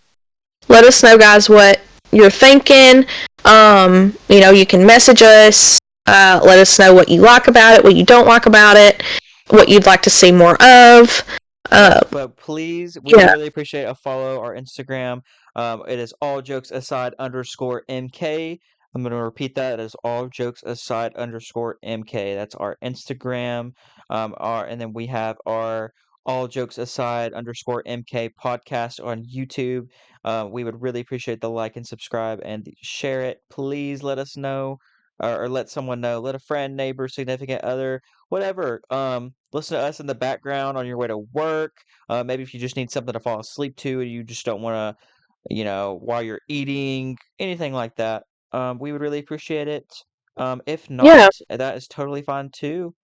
Speaker 2: let us know, guys, what you're thinking. You can message us. Let us know what you like about it, what you don't like about it, what you'd like to see more of. Uh,
Speaker 1: Right, but please, we would
Speaker 2: yeah,
Speaker 1: really appreciate a follow our Instagram. It is all jokes aside underscore MK. I'm going to repeat that. It is all jokes aside underscore MK. That's our Instagram. And then we have our all jokes aside underscore MK podcast on YouTube. We would really appreciate the like and subscribe and share it. Please let us know or let someone know. Let a friend, neighbor, significant other, whatever. Listen to us in the background on your way to work. Maybe if you just need something to fall asleep to and you just don't want to, while you're eating, anything like that. We would really appreciate it. If not,
Speaker 2: yeah.
Speaker 1: that is totally fine too.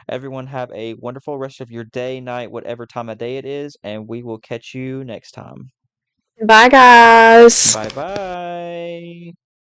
Speaker 1: Everyone have a wonderful rest of your day, night, whatever time of day it is, and we will catch you next time.
Speaker 2: Bye, guys.
Speaker 1: Bye bye.